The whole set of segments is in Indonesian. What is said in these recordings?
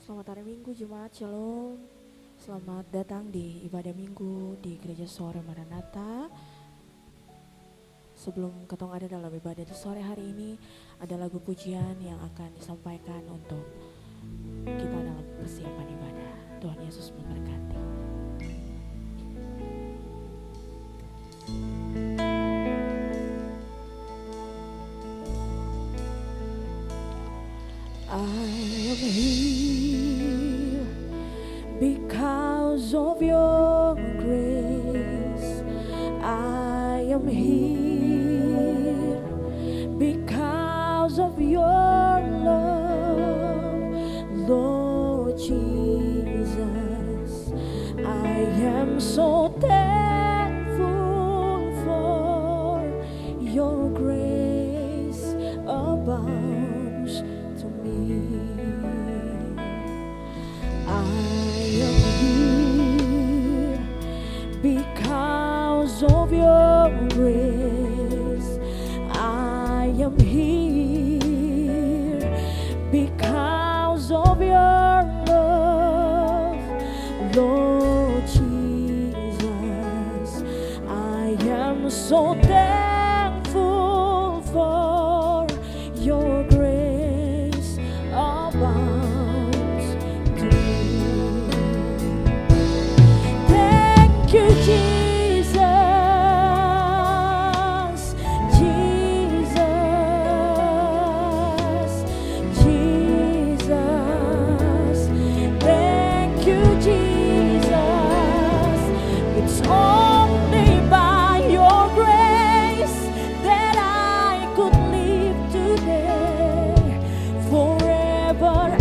Selamat hari Minggu Jemaat Shalom. Selamat datang di ibadah Minggu di Gereja Sore Maranatha. Sebelum ketong ada dalam ibadah di sore hari ini, ada lagu pujian yang akan disampaikan untuk kita dalam persiapan ibadah. Tuhan Yesus memberkati. I am here because of your grace. I am here because of your love, Lord Jesus. I am so thankful for your grace abounds to me. I am here because of your grace. I am here because of your love, Lord Jesus. I am so thankful for your grace abounds to me. Thank you, Jesus, Jesus, Jesus. Thank you, Jesus. It's only by your grace that I could live today. Forever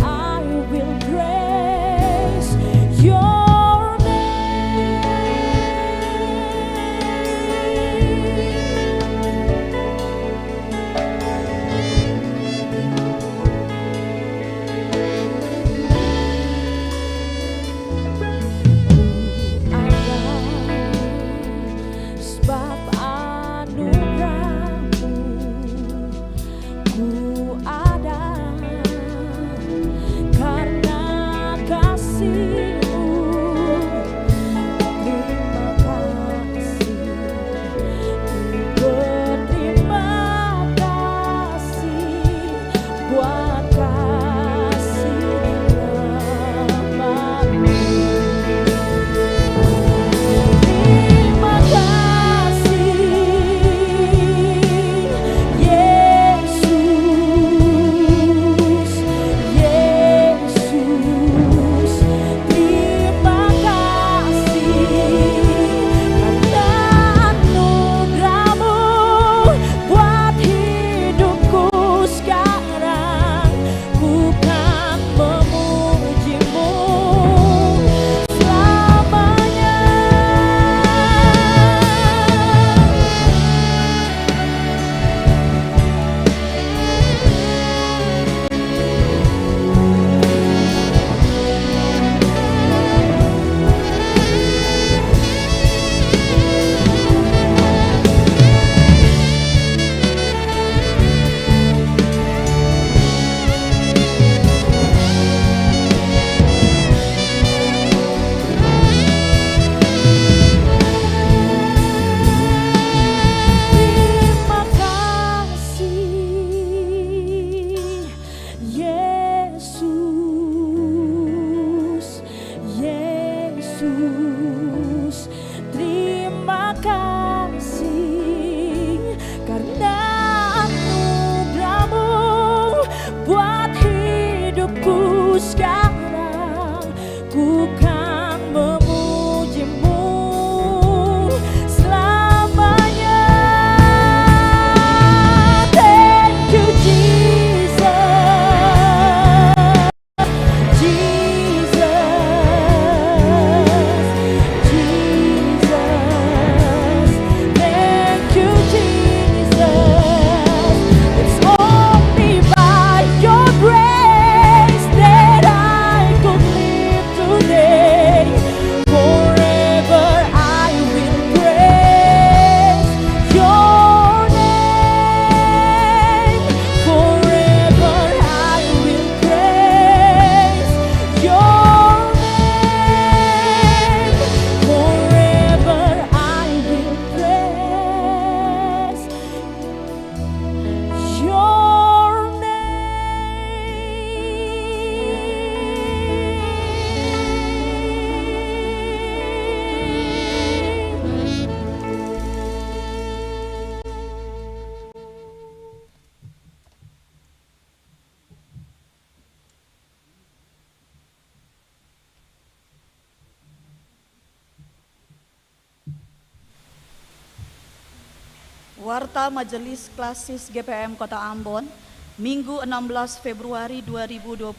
Warta Majelis Klasis GPM Kota Ambon, Minggu 16 Februari 2025,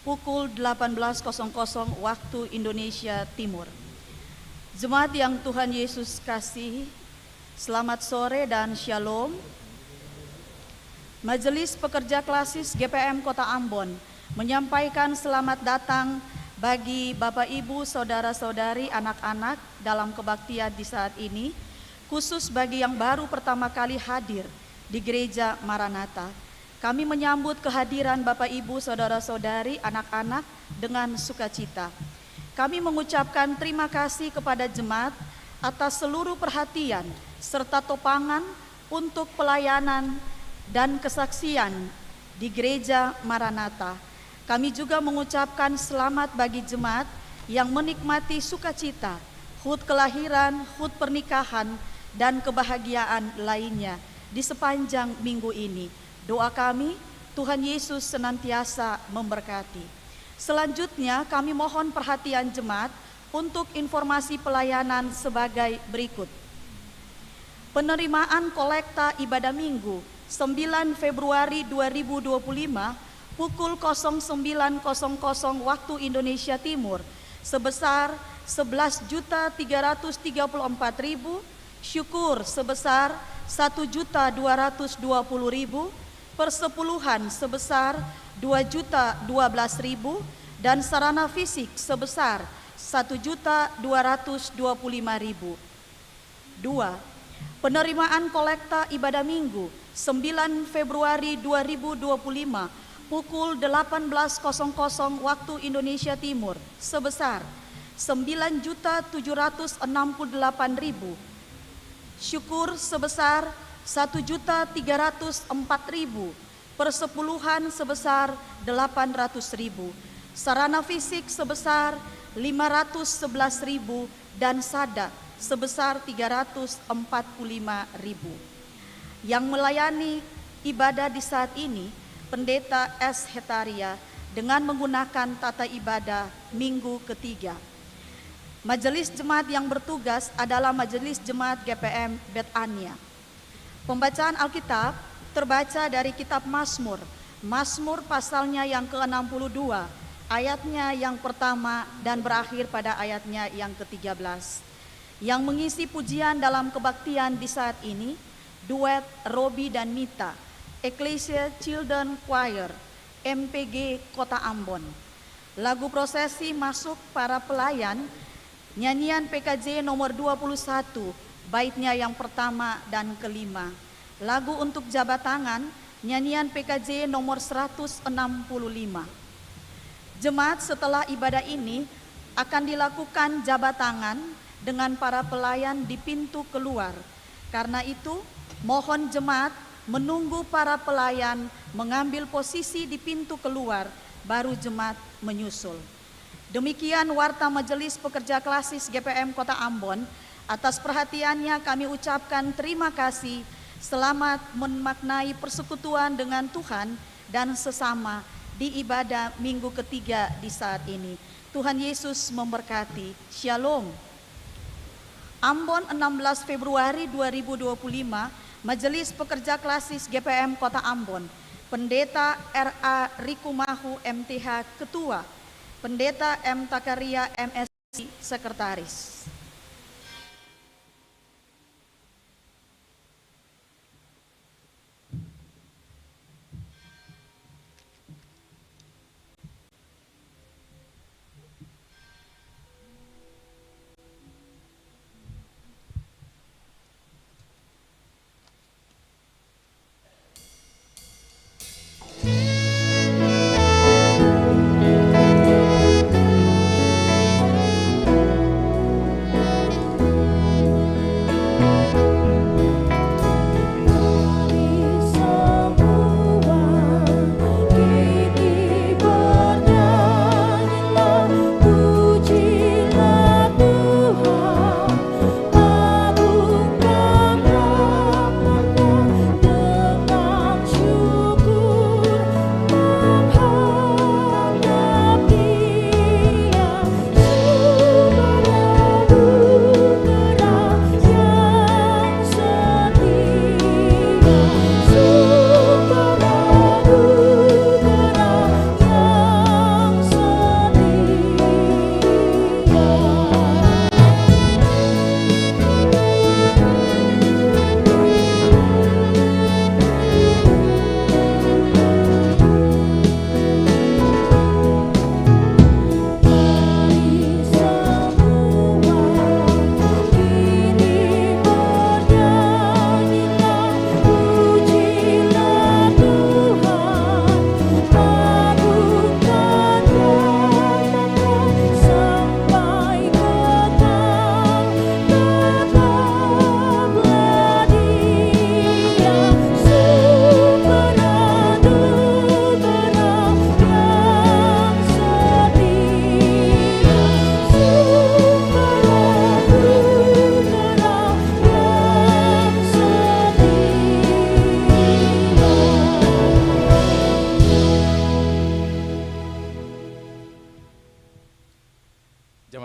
pukul 18.00 waktu Indonesia Timur. Jemaat yang Tuhan Yesus kasihi, selamat sore dan shalom. Majelis Pekerja Klasis GPM Kota Ambon menyampaikan selamat datang bagi Bapak Ibu, Saudara-saudari, anak-anak dalam kebaktian di saat ini, khusus bagi yang baru pertama kali hadir di Gereja Maranatha. Kami menyambut kehadiran Bapak Ibu, Saudara-saudari, anak-anak dengan sukacita. Kami mengucapkan terima kasih kepada jemaat atas seluruh perhatian serta topangan untuk pelayanan dan kesaksian di Gereja Maranatha. Kami juga mengucapkan selamat bagi jemaat yang menikmati sukacita, HUT kelahiran, HUT pernikahan, dan kebahagiaan lainnya di sepanjang minggu ini. Doa kami, Tuhan Yesus senantiasa memberkati. Selanjutnya kami mohon perhatian jemaat untuk informasi pelayanan sebagai berikut. Penerimaan kolekta ibadah minggu 9 Februari 2025 pukul 09.00 waktu Indonesia Timur sebesar 11.334.000, syukur sebesar 1.220.000, persepuluhan sebesar 2.012.000, dan sarana fisik sebesar 1.225.000. 2. Penerimaan kolekta ibadah minggu 9 Februari 2025 pukul 18.00 waktu Indonesia Timur sebesar 9.768.000, syukur sebesar 1.304.000, persepuluhan sebesar 800.000, sarana fisik sebesar 511.000, dan sada sebesar 345.000. Yang melayani ibadah di saat ini Pendeta S. Hetaria dengan menggunakan tata ibadah minggu ketiga. Majelis jemaat yang bertugas adalah Majelis Jemaat GPM Betania. Pembacaan Alkitab terbaca dari kitab Mazmur, Mazmur pasalnya yang ke-62, ayatnya yang pertama dan berakhir pada ayatnya yang ke-13. Yang mengisi pujian dalam kebaktian di saat ini, duet Robi dan Mita, Ecclesia Children Choir, MPG Kota Ambon. Lagu prosesi masuk para pelayan, nyanyian PKJ nomor 21, baitnya yang pertama dan kelima. Lagu untuk jabat tangan, nyanyian PKJ nomor 165. Jemaat setelah ibadah ini akan dilakukan jabat tangan dengan para pelayan di pintu keluar. Karena itu, mohon jemaat menunggu para pelayan mengambil posisi di pintu keluar, baru jemaat menyusul. Demikian warta Majelis Pekerja Klasis GPM Kota Ambon. Atas perhatiannya kami ucapkan terima kasih. Selamat memaknai persekutuan dengan Tuhan dan sesama di ibadah minggu ketiga di saat ini. Tuhan Yesus memberkati. Shalom. Ambon 16 Februari 2025, Majelis Pekerja Klasis GPM Kota Ambon, Pendeta R.A. Rikumahu MTH Ketua, Pendeta M. Takaria MSc Sekretaris.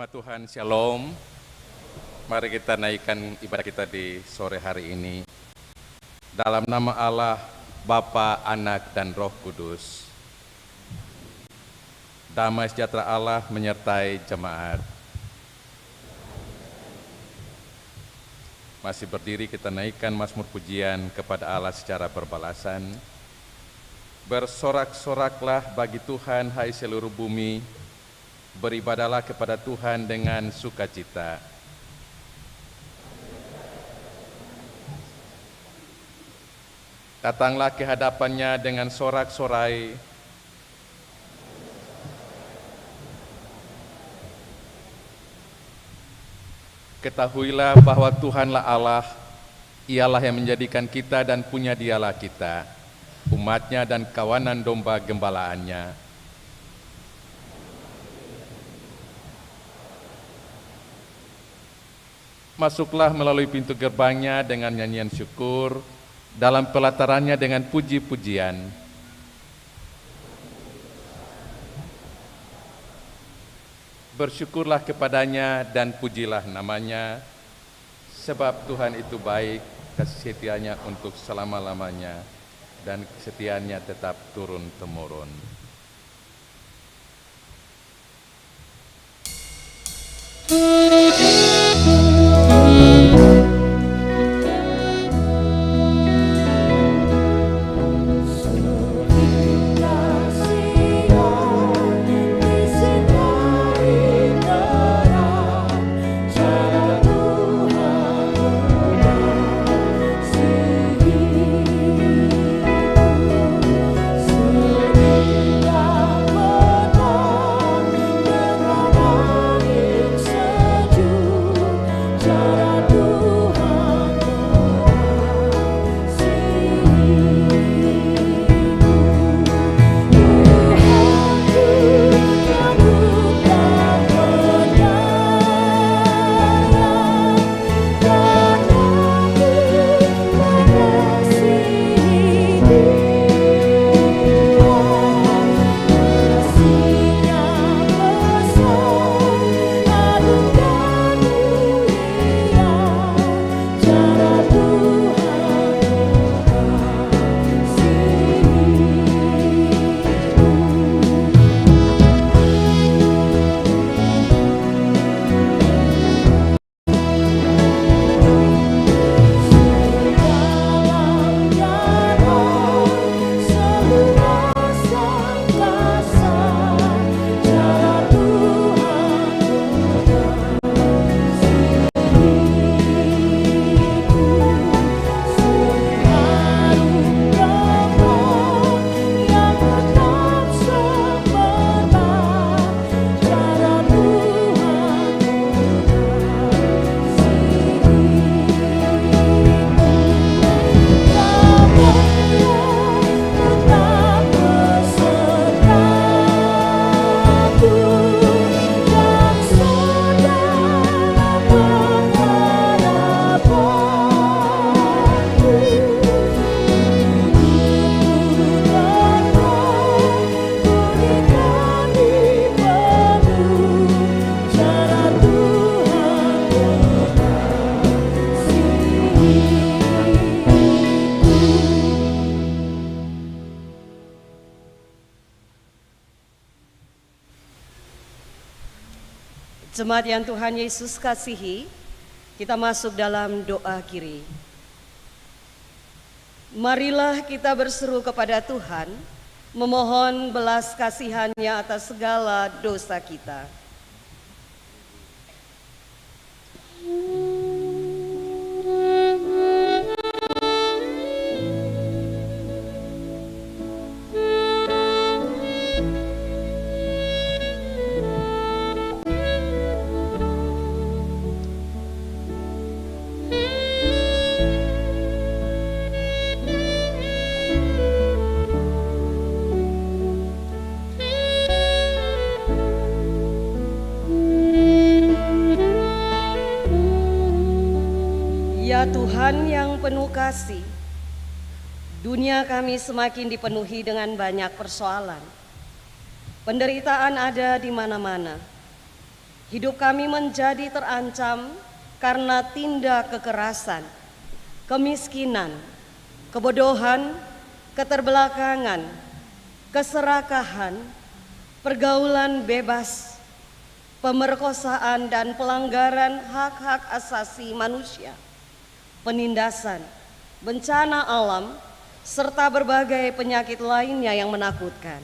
Jemaat Tuhan, Shalom. Mari kita naikkan ibadah kita di sore hari ini. Dalam nama Allah, Bapa, Anak, dan Roh Kudus. Damai sejahtera Allah menyertai jemaat. Masih berdiri kita naikkan mazmur pujian kepada Allah secara berbalasan. Bersorak-soraklah bagi Tuhan, hai seluruh bumi. Beribadalah kepada Tuhan dengan sukacita. Datanglah ke hadapannya dengan sorak-sorai. Ketahuilah bahwa Tuhanlah Allah, Ialah yang menjadikan kita dan punya Dialah kita, umatnya dan kawanan domba gembalaannya. Masuklah melalui pintu gerbangnya dengan nyanyian syukur, dalam pelatarannya dengan puji-pujian. Bersyukurlah kepadanya dan pujilah namanya, sebab Tuhan itu baik, kasih setianya untuk selama-lamanya, dan kesetiaannya tetap turun-temurun. Jemaat yang Tuhan Yesus kasihi, kita masuk dalam doa kiri. Marilah kita berseru kepada Tuhan, memohon belas kasihan-Nya atas segala dosa kita. Tuhan yang penuh kasih, dunia kami semakin dipenuhi dengan banyak persoalan. Penderitaan ada di mana-mana. Hidup kami menjadi terancam karena tindak kekerasan, kemiskinan, kebodohan, keterbelakangan, keserakahan, pergaulan bebas, pemerkosaan dan pelanggaran hak-hak asasi manusia, penindasan, bencana alam, serta berbagai penyakit lainnya yang menakutkan.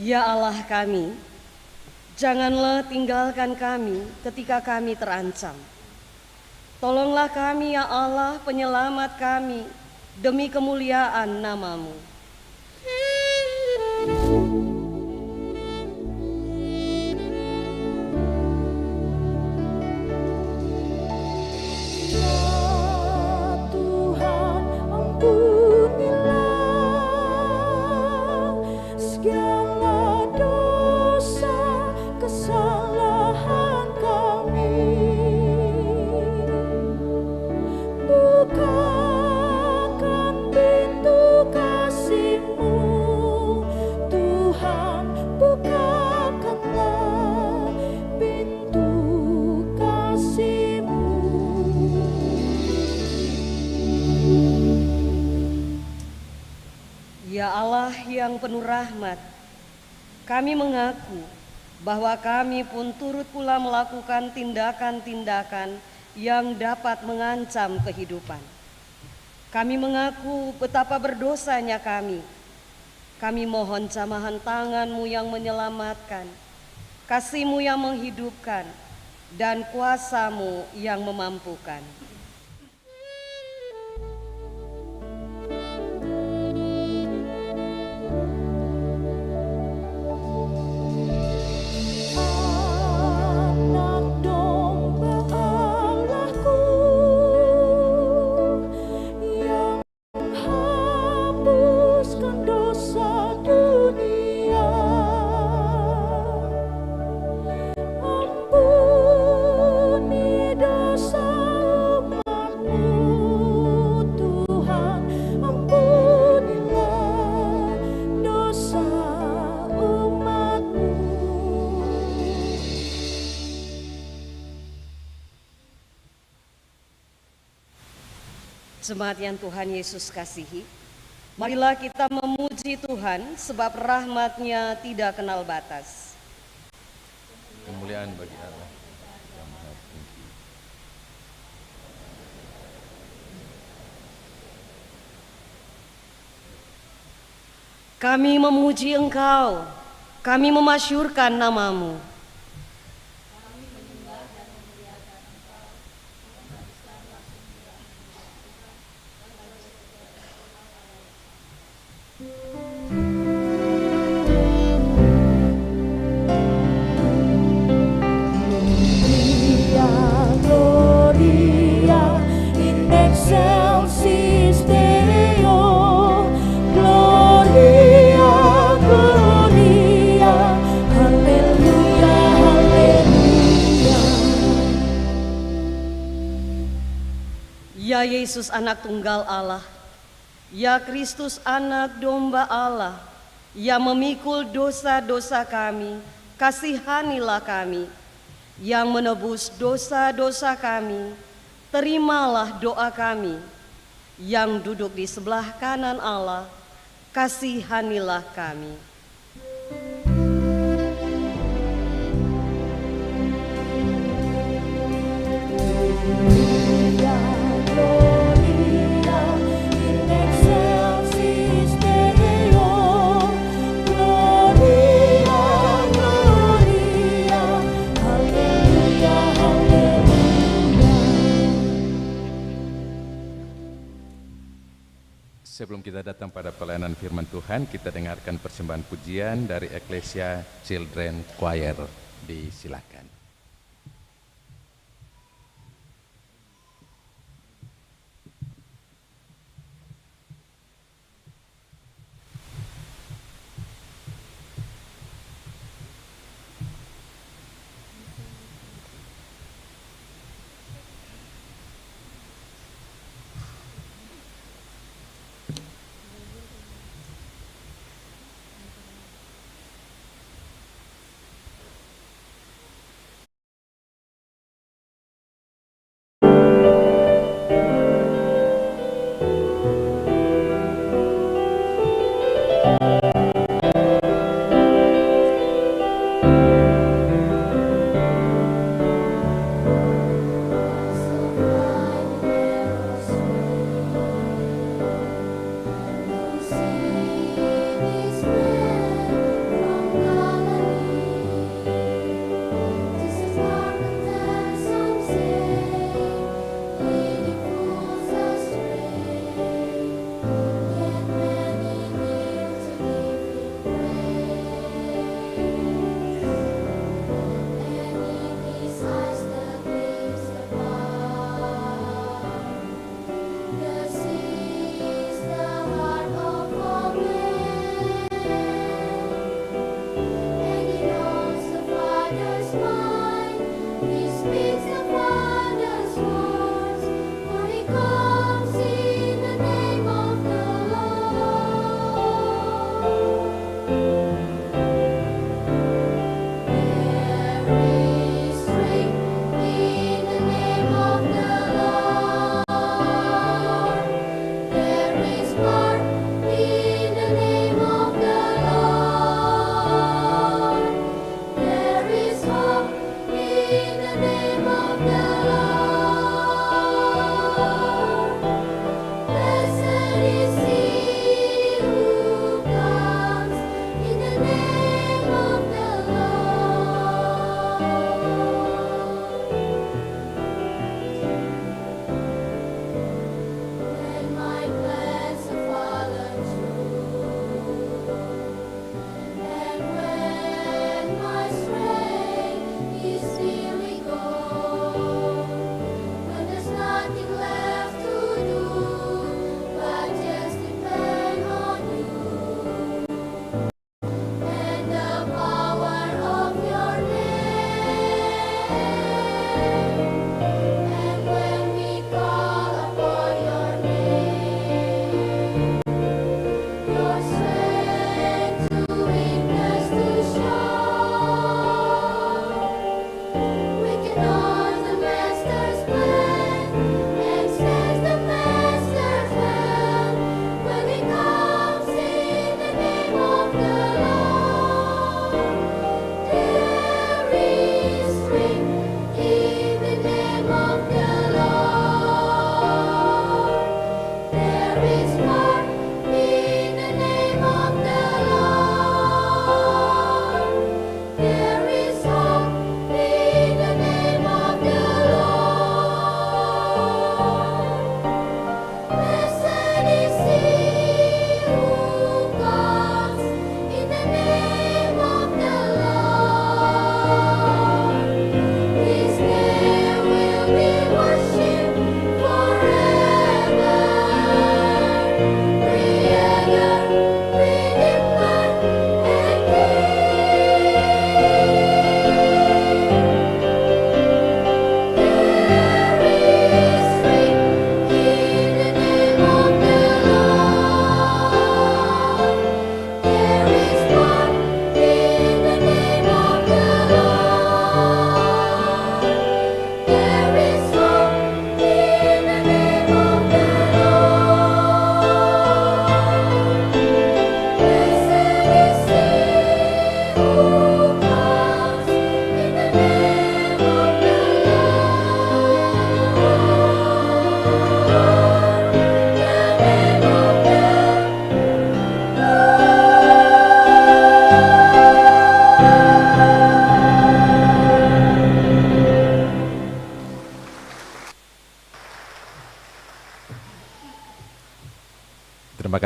Ya Allah kami, janganlah tinggalkan kami ketika kami terancam. Tolonglah kami ya Allah, penyelamat kami, demi kemuliaan nama-Mu. Ya Allah yang penuh rahmat, kami mengaku bahwa kami pun turut pula melakukan tindakan-tindakan yang dapat mengancam kehidupan. Kami mengaku betapa berdosanya kami. Kami mohon jamahan tangan-Mu yang menyelamatkan, kasih-Mu yang menghidupkan, dan kuasa-Mu yang memampukan. Jemaat yang Tuhan Yesus kasihi, marilah kita memuji Tuhan sebab rahmat-Nya tidak kenal batas. Kemuliaan bagi Allah yang Maha Tinggi. Kami memuji Engkau, kami memasyurkan nama-Mu. Ya Yesus anak tunggal Allah, ya Kristus anak domba Allah, yang memikul dosa-dosa kami, kasihanilah kami. Yang menebus dosa-dosa kami, terimalah doa kami. Yang duduk di sebelah kanan Allah, kasihanilah kami. Haleluya. kita datang pada pelayanan firman Tuhan, kita dengarkan persembahan pujian dari Ecclesia Children Choir. Disilakan.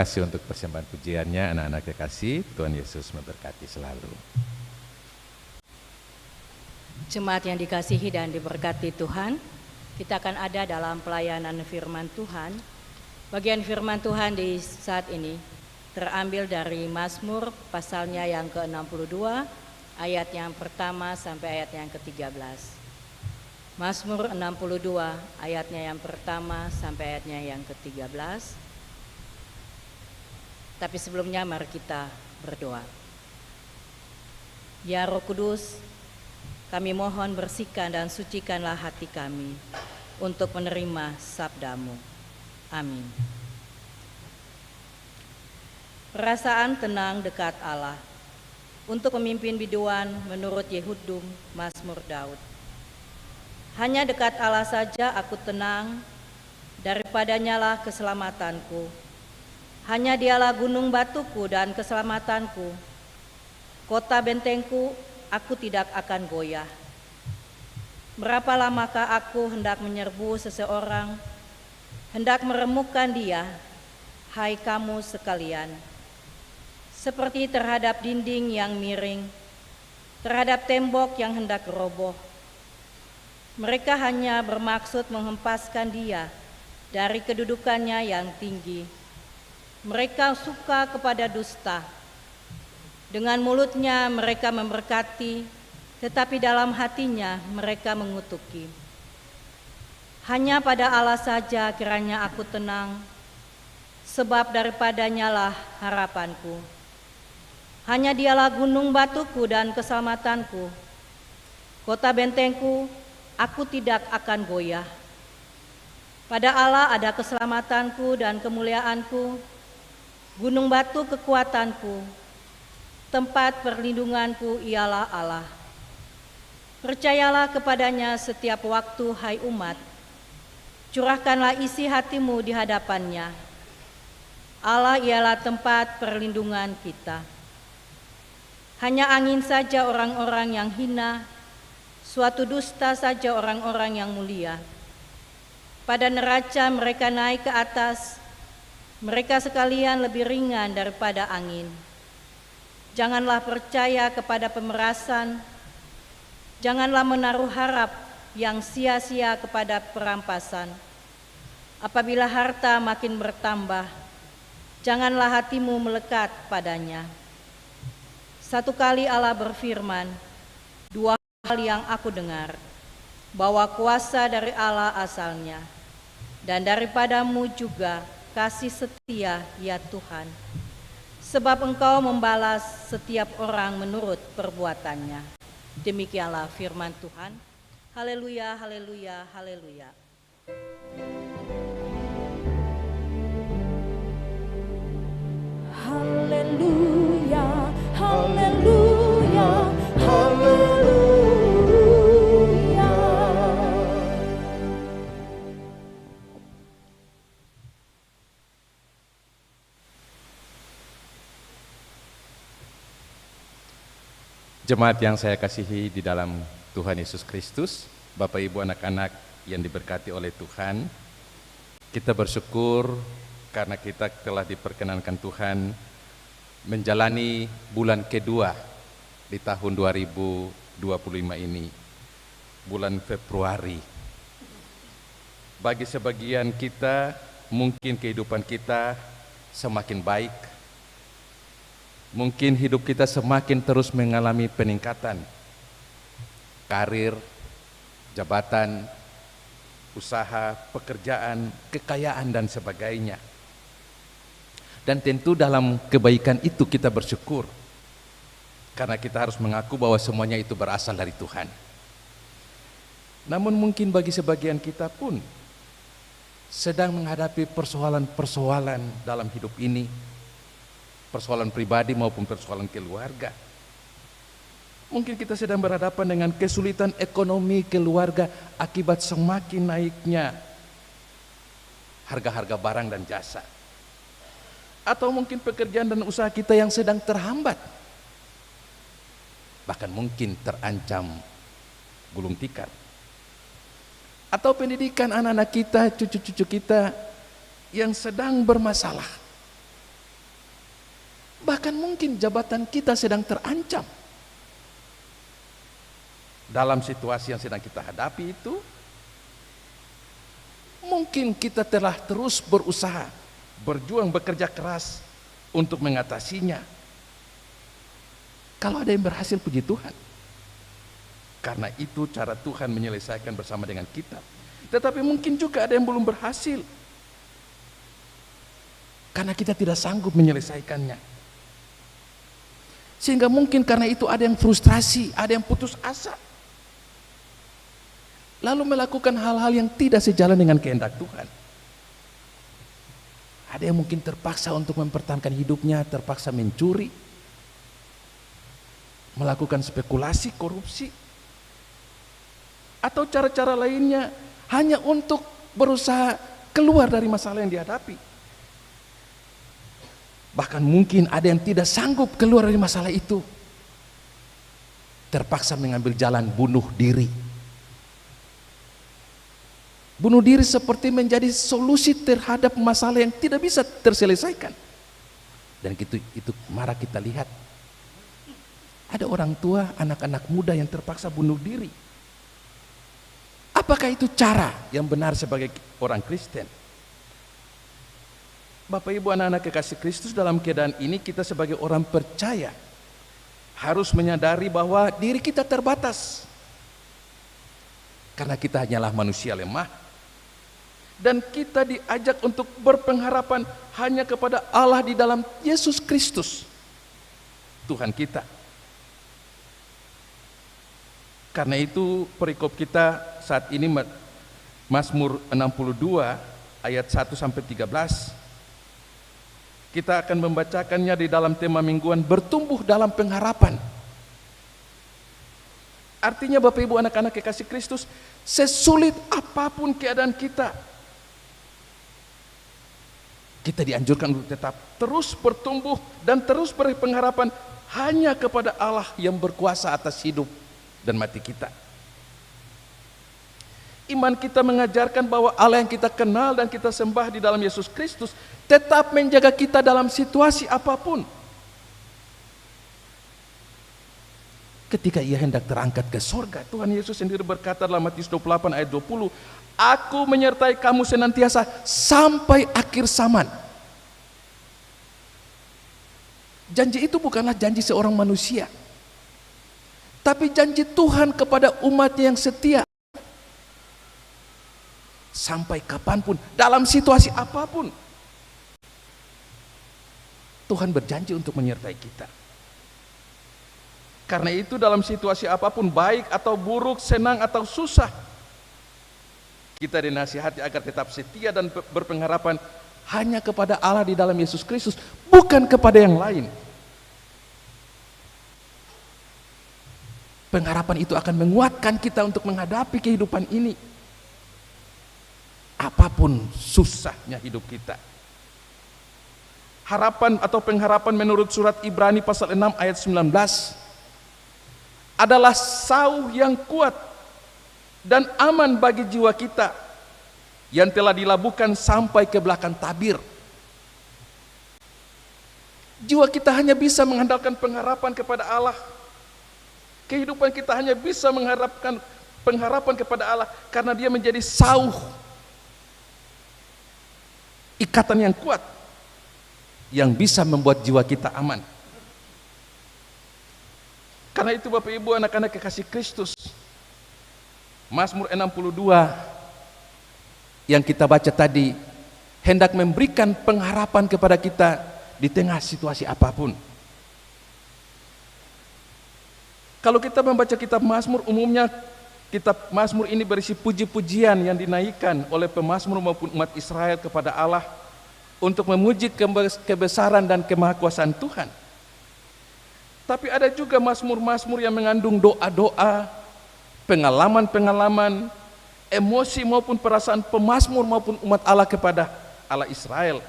kasih untuk persembahan pujiannya, anak-anak kekasih. Tuhan Yesus memberkati selalu. Jemaat yang dikasihi dan diberkati Tuhan, kita akan ada dalam pelayanan firman Tuhan. Bagian firman Tuhan di saat ini terambil dari Mazmur pasalnya yang ke-62, ayat yang pertama sampai ayat yang ke-13. Mazmur 62, ayatnya yang pertama sampai ayatnya yang ke-13. Tapi sebelumnya mari kita berdoa. Ya Roh Kudus, kami mohon bersihkan dan sucikanlah hati kami untuk menerima sabda-Mu. Amin. Perasaan tenang dekat Allah untuk memimpin biduan menurut Yehudum Mazmur Daud. Hanya dekat Allah saja aku tenang, daripadanya lah keselamatanku. Hanya Dialah gunung batuku dan keselamatanku. Kota bentengku, aku tidak akan goyah. Berapa lamakah aku hendak menyerbu seseorang, hendak meremukkan dia, hai kamu sekalian. Seperti terhadap dinding yang miring, terhadap tembok yang hendak roboh. Mereka hanya bermaksud menghempaskan dia dari kedudukannya yang tinggi. Mereka suka kepada dusta. Dengan mulutnya mereka memberkati, tetapi dalam hatinya mereka mengutuki. Hanya pada Allah saja kiranya aku tenang, sebab daripadanya lah harapanku. Hanya Dialah gunung batuku dan keselamatanku. Kota bentengku, aku tidak akan goyah. Pada Allah ada keselamatanku dan kemuliaanku, gunung batu kekuatanku. Tempat perlindunganku ialah Allah. Percayalah kepadanya setiap waktu, hai umat. Curahkanlah isi hatimu di hadapannya. Allah ialah tempat perlindungan kita. Hanya angin saja orang-orang yang hina, suatu dusta saja orang-orang yang mulia. Pada neraca mereka naik ke atas, mereka sekalian lebih ringan daripada angin. Janganlah percaya kepada pemerasan, janganlah menaruh harap yang sia-sia kepada perampasan. Apabila harta makin bertambah, janganlah hatimu melekat padanya. Satu kali Allah berfirman, dua hal yang aku dengar, bahwa kuasa dari Allah asalnya, dan daripadamu juga kasih setia ya Tuhan. Sebab Engkau membalas setiap orang menurut perbuatannya. Demikianlah firman Tuhan. Haleluya, haleluya, haleluya. Haleluya, haleluya, haleluya. Jemaat yang saya kasihi di dalam Tuhan Yesus Kristus, Bapak Ibu anak-anak yang diberkati oleh Tuhan, kita bersyukur karena kita telah diperkenankan Tuhan menjalani bulan kedua di tahun 2025 ini, bulan Februari. Bagi sebagian kita, mungkin kehidupan kita semakin baik, mungkin hidup kita semakin terus mengalami peningkatan, karir, jabatan, usaha, pekerjaan, kekayaan dan sebagainya. Dan tentu dalam kebaikan itu kita bersyukur, karena kita harus mengaku bahwa semuanya itu berasal dari Tuhan. Namun mungkin bagi sebagian kita pun sedang menghadapi persoalan-persoalan dalam hidup ini, persoalan pribadi maupun persoalan keluarga. Mungkin kita sedang berhadapan dengan kesulitan ekonomi keluarga akibat semakin naiknya harga-harga barang dan jasa. Atau mungkin pekerjaan dan usaha kita yang sedang terhambat, bahkan mungkin terancam gulung tikar. Atau pendidikan anak-anak kita, cucu-cucu kita yang sedang bermasalah. Bahkan mungkin jabatan kita sedang terancam. Dalam situasi yang sedang kita hadapi itu, mungkin kita telah terus berusaha, berjuang, bekerja keras untuk mengatasinya. Kalau ada yang berhasil, puji Tuhan. Karena itu cara Tuhan menyelesaikan bersama dengan kita. Tetapi mungkin juga ada yang belum berhasil. Karena kita tidak sanggup menyelesaikannya. Sehingga mungkin karena itu ada yang frustrasi, ada yang putus asa. Lalu melakukan hal-hal yang tidak sejalan dengan kehendak Tuhan. Ada yang mungkin terpaksa untuk mempertahankan hidupnya, terpaksa mencuri, melakukan spekulasi, korupsi, atau cara-cara lainnya hanya untuk berusaha keluar dari masalah yang dihadapi. Bahkan mungkin ada yang tidak sanggup keluar dari masalah itu, terpaksa mengambil jalan bunuh diri. Bunuh diri seperti menjadi solusi terhadap masalah yang tidak bisa terselesaikan. Dan itu mara kita lihat. Ada orang tua, anak-anak muda yang terpaksa bunuh diri. Apakah itu cara yang benar sebagai orang Kristen? Bapak Ibu, anak-anak kekasih Kristus, dalam keadaan ini kita sebagai orang percaya harus menyadari bahwa diri kita terbatas. Karena kita hanyalah manusia lemah. Dan kita diajak untuk berpengharapan hanya kepada Allah di dalam Yesus Kristus, Tuhan kita. Karena itu perikop kita saat ini Mazmur 62 ayat 1 sampai 13. Kita akan membacakannya di dalam tema mingguan bertumbuh dalam pengharapan. Artinya Bapak Ibu, anak-anak kekasih Kristus, sesulit apapun keadaan kita, kita dianjurkan untuk tetap terus bertumbuh dan terus berpengharapan hanya kepada Allah yang berkuasa atas hidup dan mati kita. Iman kita mengajarkan bahwa Allah yang kita kenal dan kita sembah di dalam Yesus Kristus tetap menjaga kita dalam situasi apapun. Ketika ia hendak terangkat ke sorga, Tuhan Yesus sendiri berkata dalam Matius 28 ayat 20, Aku menyertai kamu senantiasa sampai akhir zaman. Janji itu bukanlah janji seorang manusia, tapi janji Tuhan kepada umatnya yang setia. Sampai kapanpun, dalam situasi apapun, Tuhan berjanji untuk menyertai kita. Karena itu dalam situasi apapun, baik atau buruk, senang atau susah, kita dinasihati agar tetap setia dan berpengharapan hanya kepada Allah di dalam Yesus Kristus, bukan kepada yang lain. Pengharapan itu akan menguatkan kita untuk menghadapi kehidupan ini, apapun susahnya hidup kita. Harapan atau pengharapan menurut surat Ibrani pasal 6 ayat 19 adalah sauh yang kuat dan aman bagi jiwa kita yang telah dilabuhkan sampai ke belakang tabir. Jiwa kita hanya bisa mengandalkan pengharapan kepada Allah. Kehidupan kita hanya bisa mengharapkan pengharapan kepada Allah karena Dia menjadi sauh, ikatan yang kuat yang bisa membuat jiwa kita aman. Karena itu Bapak Ibu, anak-anak kekasih Kristus, Mazmur 62 yang kita baca tadi hendak memberikan pengharapan kepada kita di tengah situasi apapun. Kalau kita membaca kitab Mazmur, umumnya kitab Mazmur ini berisi puji-pujian yang dinaikkan oleh pemazmur maupun umat Israel kepada Allah untuk memuji kebesaran dan kemahakuasaan Tuhan. Tapi ada juga mazmur-mazmur yang mengandung doa-doa, pengalaman-pengalaman, emosi maupun perasaan pemazmur maupun umat Allah kepada Allah Israel.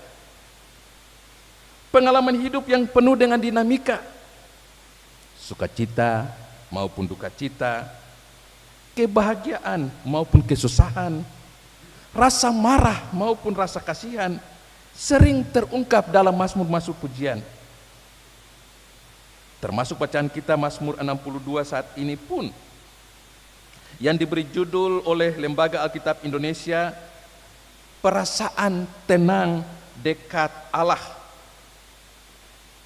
Pengalaman hidup yang penuh dengan dinamika, sukacita maupun duka cita, kebahagiaan maupun kesusahan, rasa marah maupun rasa kasihan, sering terungkap dalam mazmur-mazmur pujian. termasuk bacaan kita Mazmur 62 saat ini pun, yang diberi judul oleh Lembaga Alkitab Indonesia, Perasaan Tenang Dekat Allah.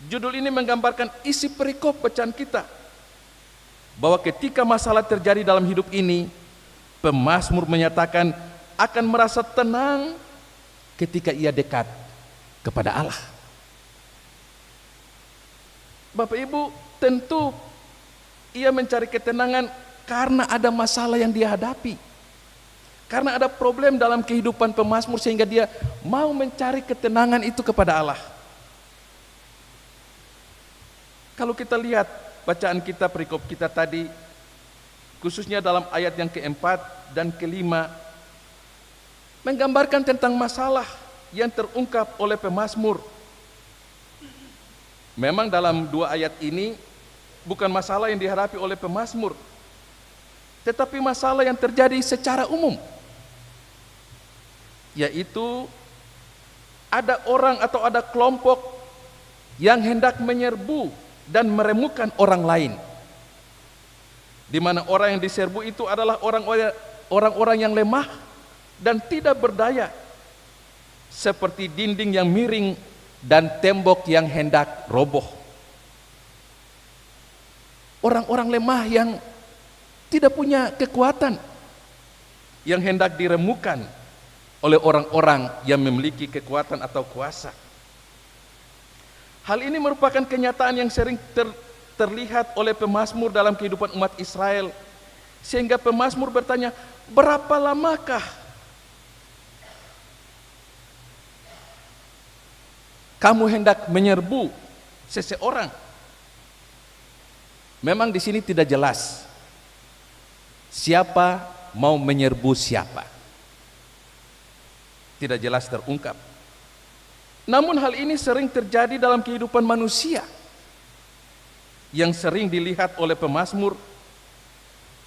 Judul ini menggambarkan isi perikop bacaan kita, bahwa ketika masalah terjadi dalam hidup ini, pemazmur menyatakan akan merasa tenang ketika ia dekat kepada Allah. Bapak Ibu, tentu ia mencari ketenangan karena ada masalah yang dia hadapi, karena ada problem dalam kehidupan pemazmur, sehingga dia mau mencari ketenangan itu kepada Allah. Kalau kita lihat bacaan kita, perikop kita tadi, khususnya dalam ayat yang keempat dan kelima, menggambarkan tentang masalah yang terungkap oleh pemazmur. Memang dalam dua ayat ini bukan masalah yang dihadapi oleh pemazmur, tetapi masalah yang terjadi secara umum, yaitu ada orang atau ada kelompok yang hendak menyerbu dan meremukkan orang lain, di mana orang yang diserbu itu adalah orang-orang yang lemah dan tidak berdaya, seperti dinding yang miring dan tembok yang hendak roboh. Orang-orang lemah yang tidak punya kekuatan, yang hendak diremukkan oleh orang-orang yang memiliki kekuatan atau kuasa. Hal ini merupakan kenyataan yang sering terlihat oleh pemazmur dalam kehidupan umat Israel, sehingga pemazmur bertanya, berapa lamakah kamu hendak menyerbu seseorang? Memang di sini tidak jelas siapa mau menyerbu siapa, tidak jelas terungkap. Namun hal ini sering terjadi dalam kehidupan manusia, yang sering dilihat oleh pemazmur.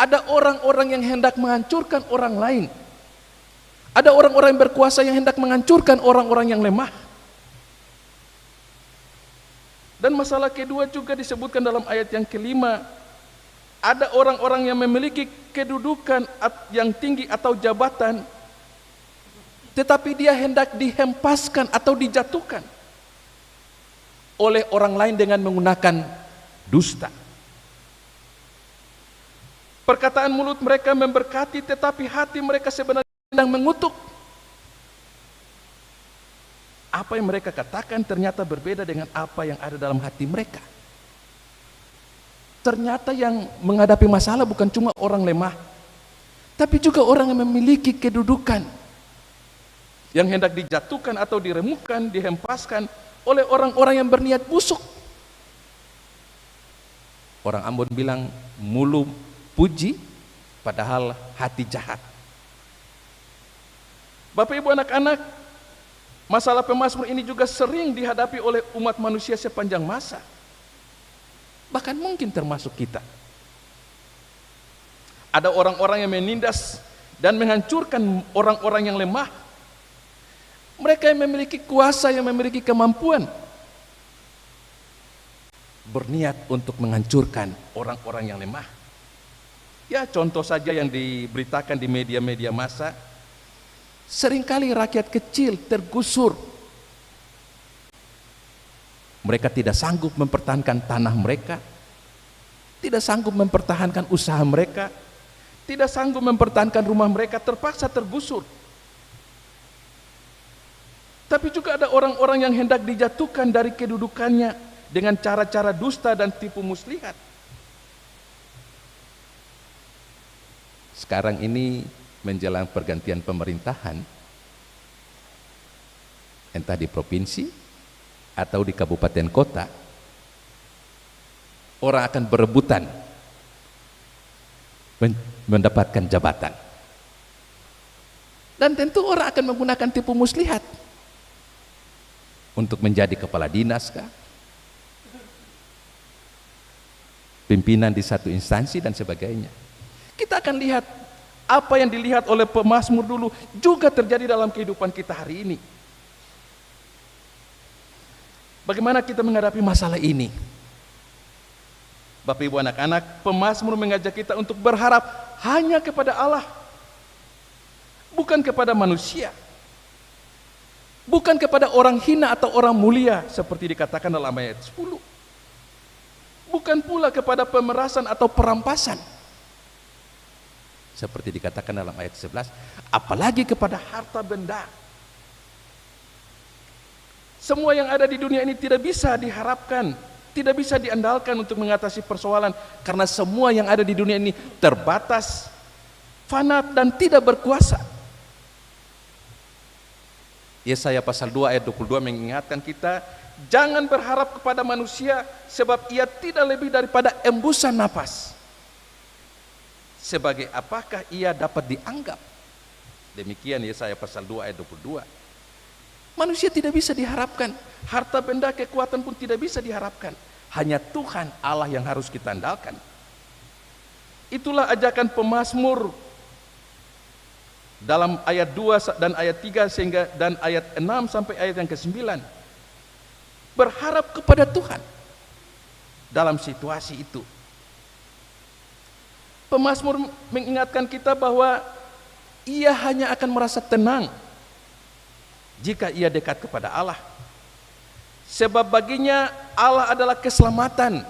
Ada orang-orang yang hendak menghancurkan orang lain, ada orang-orang yang berkuasa yang hendak menghancurkan orang-orang yang lemah. Dan masalah kedua juga disebutkan dalam ayat yang kelima, ada orang-orang yang memiliki kedudukan yang tinggi atau jabatan, tetapi dia hendak dihempaskan atau dijatuhkan oleh orang lain dengan menggunakan dusta. Perkataan mulut mereka memberkati, tetapi hati mereka sebenarnya sedang mengutuk. Apa yang mereka katakan ternyata berbeda dengan apa yang ada dalam hati mereka. Ternyata yang menghadapi masalah bukan cuma orang lemah, tapi juga orang yang memiliki kedudukan, yang hendak dijatuhkan atau diremukkan, dihempaskan oleh orang-orang yang berniat busuk. Orang Ambon bilang mulut puji padahal hati jahat. Bapak Ibu, anak-anak, masalah pemazmur ini juga sering dihadapi oleh umat manusia sepanjang masa, bahkan mungkin termasuk kita. Ada orang-orang yang menindas dan menghancurkan orang-orang yang lemah. Mereka yang memiliki kuasa, yang memiliki kemampuan, berniat untuk menghancurkan orang-orang yang lemah. Ya, contoh saja yang diberitakan di media-media massa, seringkali rakyat kecil tergusur. Mereka tidak sanggup mempertahankan tanah mereka, tidak sanggup mempertahankan usaha mereka, tidak sanggup mempertahankan rumah mereka, terpaksa tergusur. Tapi juga ada orang-orang yang hendak dijatuhkan dari kedudukannya dengan cara-cara dusta dan tipu muslihat. Sekarang ini menjelang pergantian pemerintahan, entah di provinsi atau di kabupaten kota, orang akan berebutan mendapatkan jabatan. Dan tentu orang akan menggunakan tipu muslihat untuk menjadi kepala dinas kah, pimpinan di satu instansi dan sebagainya. Kita akan lihat apa yang dilihat oleh pemazmur dulu juga terjadi dalam kehidupan kita hari ini. Bagaimana kita menghadapi masalah ini? Bapak Ibu anak-anak, pemazmur mengajak kita untuk berharap hanya kepada Allah, bukan kepada manusia, bukan kepada orang hina atau orang mulia seperti dikatakan dalam ayat 10, bukan pula kepada pemerasan atau perampasan seperti dikatakan dalam ayat 11, apalagi kepada harta benda. Semua yang ada di dunia ini tidak bisa diharapkan, tidak bisa diandalkan untuk mengatasi persoalan, karena semua yang ada di dunia ini terbatas, fana dan tidak berkuasa. Yesaya pasal 2 ayat 22 mengingatkan kita, jangan berharap kepada manusia sebab ia tidak lebih daripada embusan napas. Sebagai apakah ia dapat dianggap? Demikian Yesaya pasal 2 ayat 22. Manusia tidak bisa diharapkan, harta benda, kekuatan pun tidak bisa diharapkan. Hanya Tuhan Allah yang harus kita andalkan. Itulah ajakan pemazmur dalam ayat 2 dan ayat 3 sehingga dan ayat 6 sampai ayat yang ke-9. Berharap kepada Tuhan dalam situasi itu. Pemazmur mengingatkan kita bahwa ia hanya akan merasa tenang jika ia dekat kepada Allah. Sebab baginya Allah adalah keselamatan.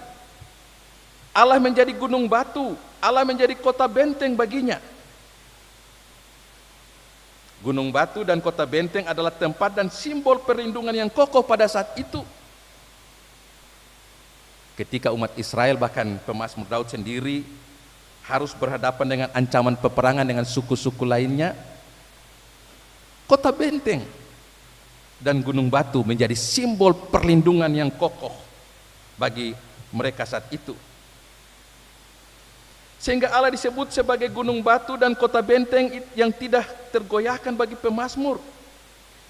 Allah menjadi gunung batu, Allah menjadi kota benteng baginya. Gunung batu dan kota benteng adalah tempat dan simbol perlindungan yang kokoh pada saat itu. Ketika umat Israel, bahkan pemazmur Daud sendiri, harus berhadapan dengan ancaman peperangan dengan suku-suku lainnya, kota benteng dan gunung batu menjadi simbol perlindungan yang kokoh bagi mereka saat itu. Sehingga Allah disebut sebagai gunung batu dan kota benteng yang tidak tergoyahkan bagi pemazmur.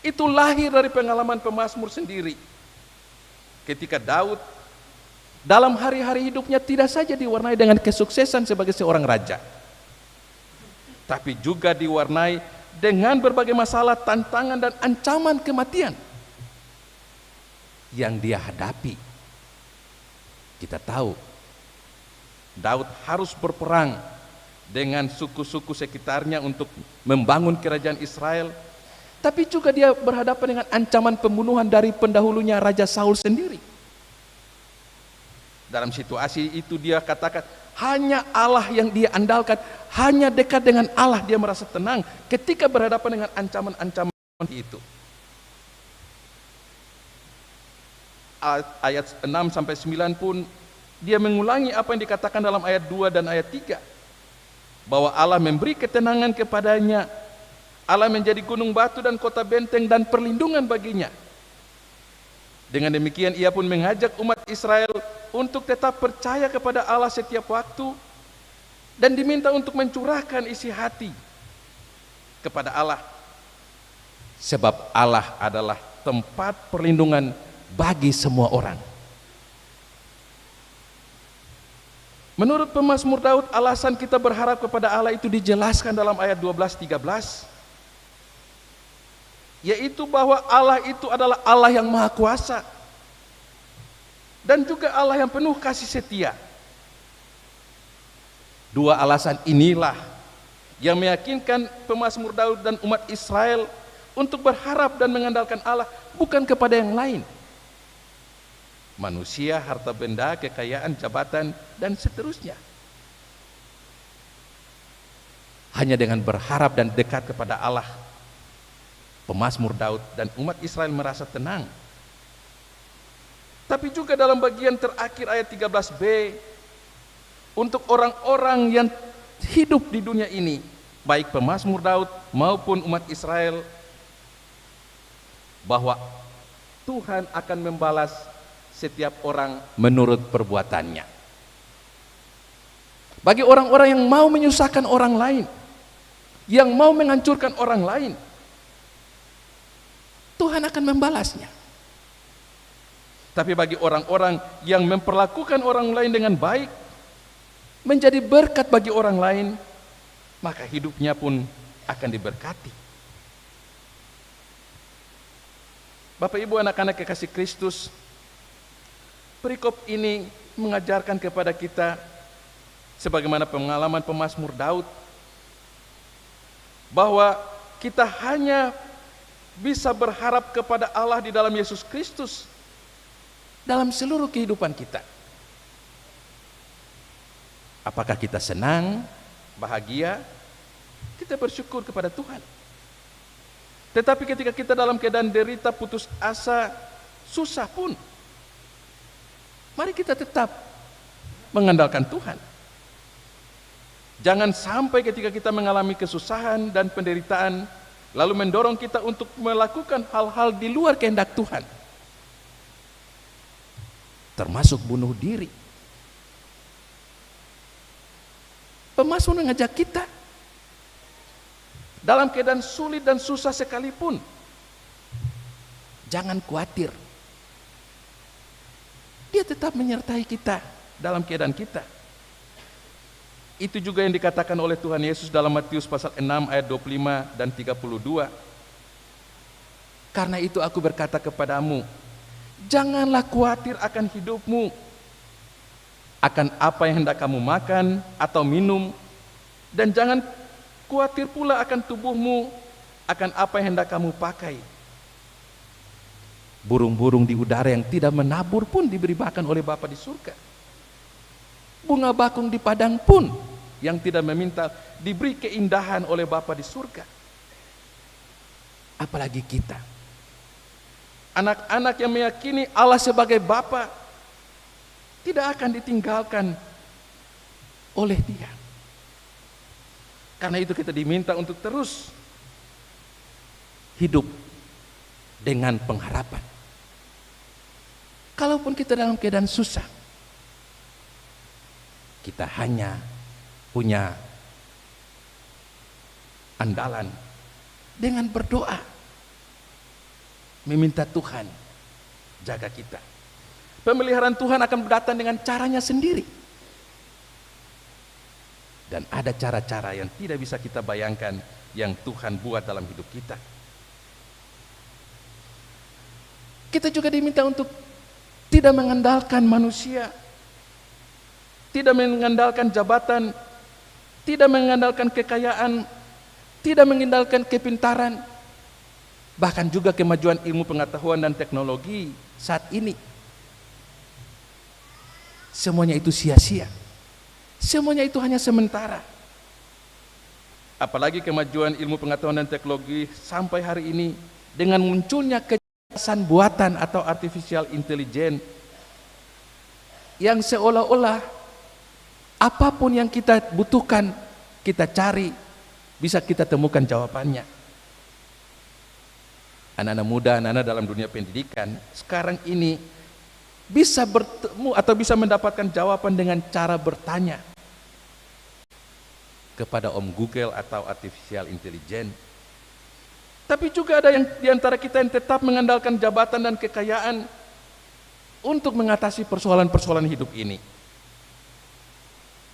Itu lahir dari pengalaman pemazmur sendiri. Ketika Daud dalam hari-hari hidupnya tidak saja diwarnai dengan kesuksesan sebagai seorang raja, tapi juga diwarnai dengan berbagai masalah, tantangan dan ancaman kematian yang dia hadapi. Kita tahu Daud harus berperang dengan suku-suku sekitarnya untuk membangun kerajaan Israel, tapi juga dia berhadapan dengan ancaman pembunuhan dari pendahulunya Raja Saul sendiri. Dalam situasi itu dia katakan hanya Allah yang dia andalkan, hanya dekat dengan Allah dia merasa tenang ketika berhadapan dengan ancaman-ancaman itu. Ayat 6 sampai 9 pun dia mengulangi apa yang dikatakan dalam ayat 2 dan ayat 3, bahwa Allah memberi ketenangan kepadanya, Allah menjadi gunung batu dan kota benteng dan perlindungan baginya. Dengan demikian ia pun mengajak umat Israel untuk tetap percaya kepada Allah setiap waktu dan diminta untuk mencurahkan isi hati kepada Allah, sebab Allah adalah tempat perlindungan bagi semua orang. Menurut pemazmur Daud, alasan kita berharap kepada Allah itu dijelaskan dalam ayat 12-13, yaitu bahwa Allah itu adalah Allah yang maha kuasa dan juga Allah yang penuh kasih setia. Dua alasan inilah yang meyakinkan pemazmur Daud dan umat Israel untuk berharap dan mengandalkan Allah, bukan kepada yang lain, manusia, harta benda, kekayaan, jabatan dan seterusnya. Hanya dengan berharap dan dekat kepada Allah, pemazmur Daud dan umat Israel merasa tenang. Tapi juga dalam bagian terakhir ayat 13b, untuk orang-orang yang hidup di dunia ini, baik pemazmur Daud maupun umat Israel, bahwa Tuhan akan membalas setiap orang menurut perbuatannya. Bagi orang-orang yang mau menyusahkan orang lain, yang mau menghancurkan orang lain, Tuhan akan membalasnya. Tapi bagi orang-orang yang memperlakukan orang lain dengan baik, menjadi berkat bagi orang lain, maka hidupnya pun akan diberkati. Bapak Ibu anak-anak kekasih Kristus, perikop ini mengajarkan kepada kita, sebagaimana pengalaman pemazmur Daud, bahwa kita hanya bisa berharap kepada Allah di dalam Yesus Kristus dalam seluruh kehidupan kita. Apakah kita senang, bahagia, kita bersyukur kepada Tuhan. Tetapi ketika kita dalam keadaan derita, putus asa, susah pun, mari kita tetap mengandalkan Tuhan. Jangan sampai ketika kita mengalami kesusahan dan penderitaan, lalu mendorong kita untuk melakukan hal-hal di luar kehendak Tuhan, termasuk bunuh diri. Pemazmur mengajak kita dalam keadaan sulit dan susah sekalipun, jangan khawatir. Dia tetap menyertai kita dalam keadaan kita. Itu juga yang dikatakan oleh Tuhan Yesus dalam Matius pasal 6 ayat 25 dan 32. Karena itu aku berkata kepadamu, janganlah khawatir akan hidupmu, akan apa yang hendak kamu makan atau minum, dan jangan khawatir pula akan tubuhmu, akan apa yang hendak kamu pakai. Burung-burung di udara yang tidak menabur pun diberi makan oleh Bapa di surga. Bunga bakung di padang pun yang tidak meminta diberi keindahan oleh Bapa di surga. Apalagi kita, anak-anak yang meyakini Allah sebagai Bapa, tidak akan ditinggalkan oleh Dia. Karena itu kita diminta untuk terus hidup dengan pengharapan. Kalaupun kita dalam keadaan susah, kita hanya punya andalan dengan berdoa, meminta Tuhan jaga kita. Pemeliharaan Tuhan akan datang dengan caranya sendiri. Dan ada cara-cara yang tidak bisa kita bayangkan yang Tuhan buat dalam hidup kita. Kita juga diminta untuk tidak mengandalkan manusia, tidak mengandalkan jabatan, tidak mengandalkan kekayaan, tidak mengandalkan kepintaran, bahkan juga kemajuan ilmu pengetahuan dan teknologi saat ini. Semuanya itu sia-sia. Semuanya itu hanya sementara. Apalagi kemajuan ilmu pengetahuan dan teknologi sampai hari ini dengan munculnya kecerdasan buatan atau artificial intelligence yang seolah-olah apapun yang kita butuhkan, kita cari, bisa kita temukan jawabannya. Anak-anak muda, anak-anak dalam dunia pendidikan sekarang ini bisa bertemu atau bisa mendapatkan jawaban dengan cara bertanya kepada Om Google atau artificial intelligence. Tapi juga ada yang diantara kita yang tetap mengandalkan jabatan dan kekayaan untuk mengatasi persoalan-persoalan hidup ini.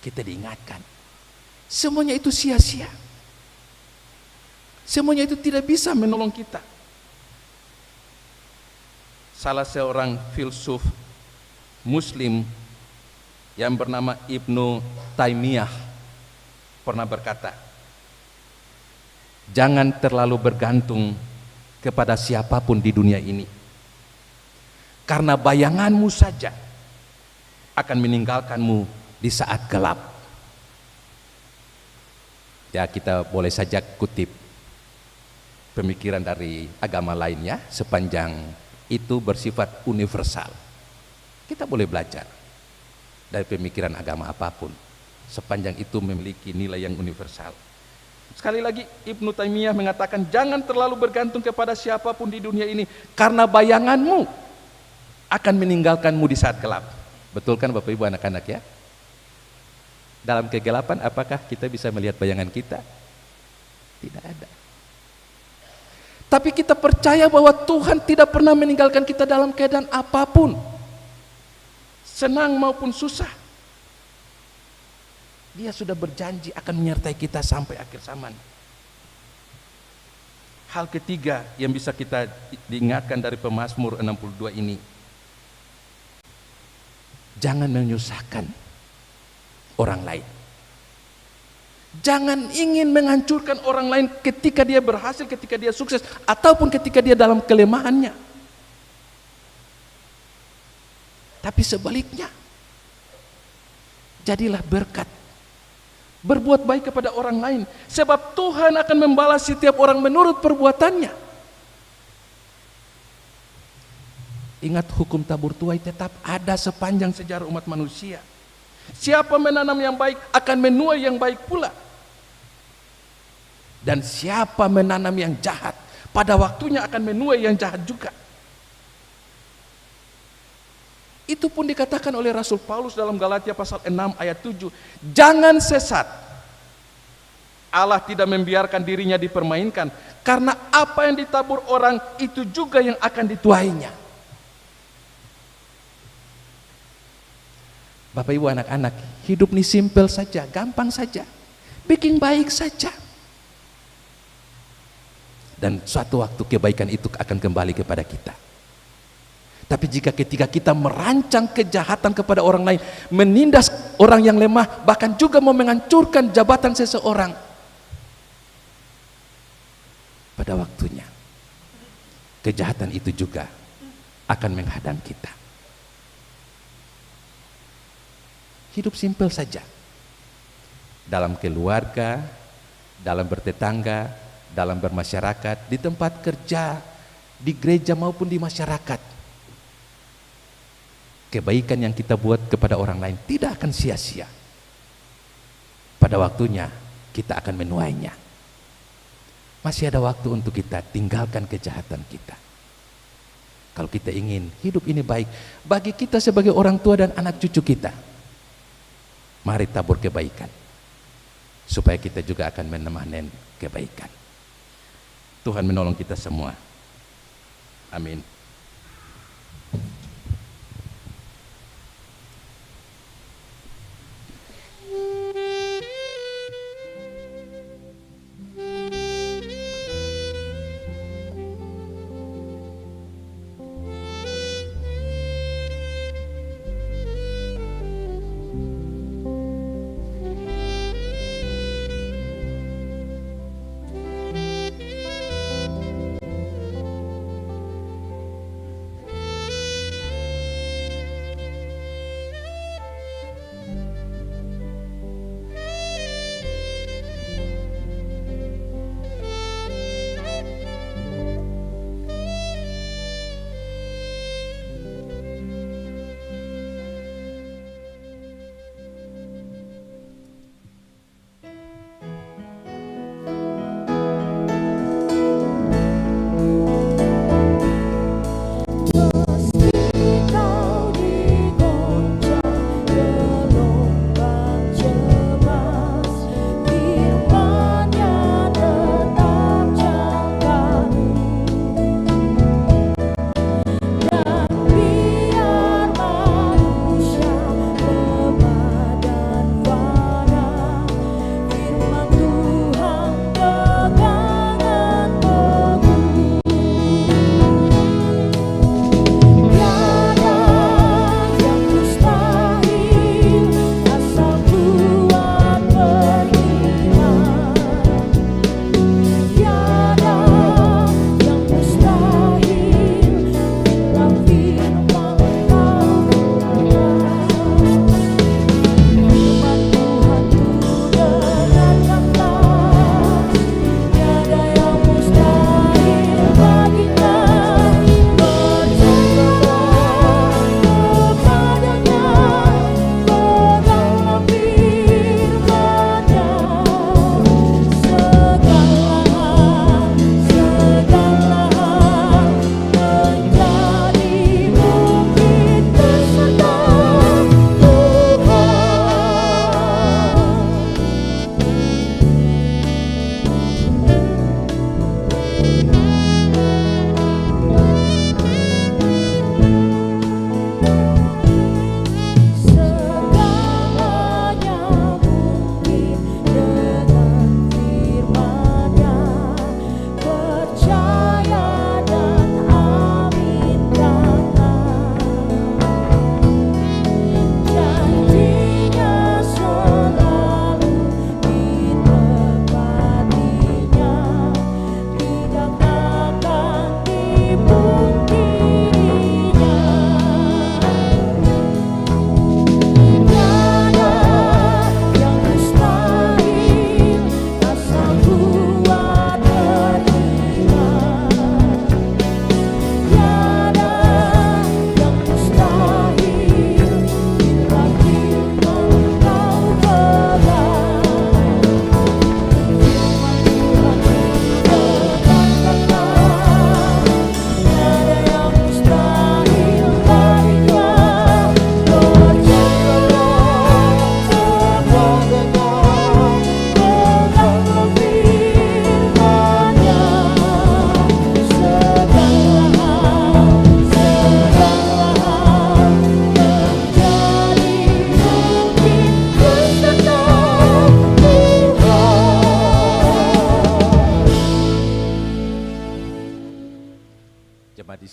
Kita diingatkan, semuanya itu sia-sia. Semuanya itu tidak bisa menolong kita. Salah seorang filsuf Muslim yang bernama Ibnu Taimiyah pernah berkata, jangan terlalu bergantung kepada siapapun di dunia ini, karena bayanganmu saja akan meninggalkanmu di saat gelap. Ya, kita boleh saja kutip pemikiran dari agama lainnya sepanjang itu bersifat universal. Kita boleh belajar dari pemikiran agama apapun sepanjang itu memiliki nilai yang universal. Sekali lagi Ibnu Taimiyah mengatakan, jangan terlalu bergantung kepada siapapun di dunia ini, karena bayanganmu akan meninggalkanmu di saat gelap. Betul kan Bapak Ibu anak-anak ya? Dalam kegelapan apakah kita bisa melihat bayangan kita? Tidak ada. Tapi kita percaya bahwa Tuhan tidak pernah meninggalkan kita dalam keadaan apapun, senang maupun susah. Dia sudah berjanji akan menyertai kita sampai akhir zaman. Hal ketiga yang bisa kita diingatkan dari Pemazmur 62 ini, Jangan menyusahkan orang lain. Jangan ingin menghancurkan orang lain ketika dia berhasil, ketika dia sukses, ataupun ketika dia dalam kelemahannya. Tapi sebaliknya, jadilah berkat. Berbuat baik kepada orang lain, sebab Tuhan akan membalas setiap orang menurut perbuatannya. Ingat, hukum tabur tuai tetap ada sepanjang sejarah umat manusia. Siapa menanam yang baik akan menuai yang baik pula. Dan siapa menanam yang jahat, pada waktunya akan menuai yang jahat juga. Itu pun dikatakan oleh Rasul Paulus dalam Galatia pasal 6 ayat 7. Jangan sesat. Allah tidak membiarkan dirinya dipermainkan, karena apa yang ditabur orang itu juga yang akan dituainya. Bapak Ibu, anak-anak, hidup ini simpel saja, gampang saja. Bikin baik saja. Dan suatu waktu kebaikan itu akan kembali kepada kita. Tapi jika ketika kita merancang kejahatan kepada orang lain, menindas orang yang lemah, bahkan juga mau menghancurkan jabatan seseorang, pada waktunya kejahatan itu juga akan menghadang kita. Hidup simpel saja. Dalam keluarga, dalam bertetangga, dalam bermasyarakat, di tempat kerja, di gereja maupun di masyarakat. Kebaikan yang kita buat kepada orang lain tidak akan sia-sia. Pada waktunya kita akan menuainya. Masih ada waktu untuk kita tinggalkan kejahatan kita. Kalau kita ingin hidup ini baik bagi kita sebagai orang tua dan anak cucu kita, mari tabur kebaikan, supaya kita juga akan menemanen kebaikan. Tuhan menolong kita semua. Amin.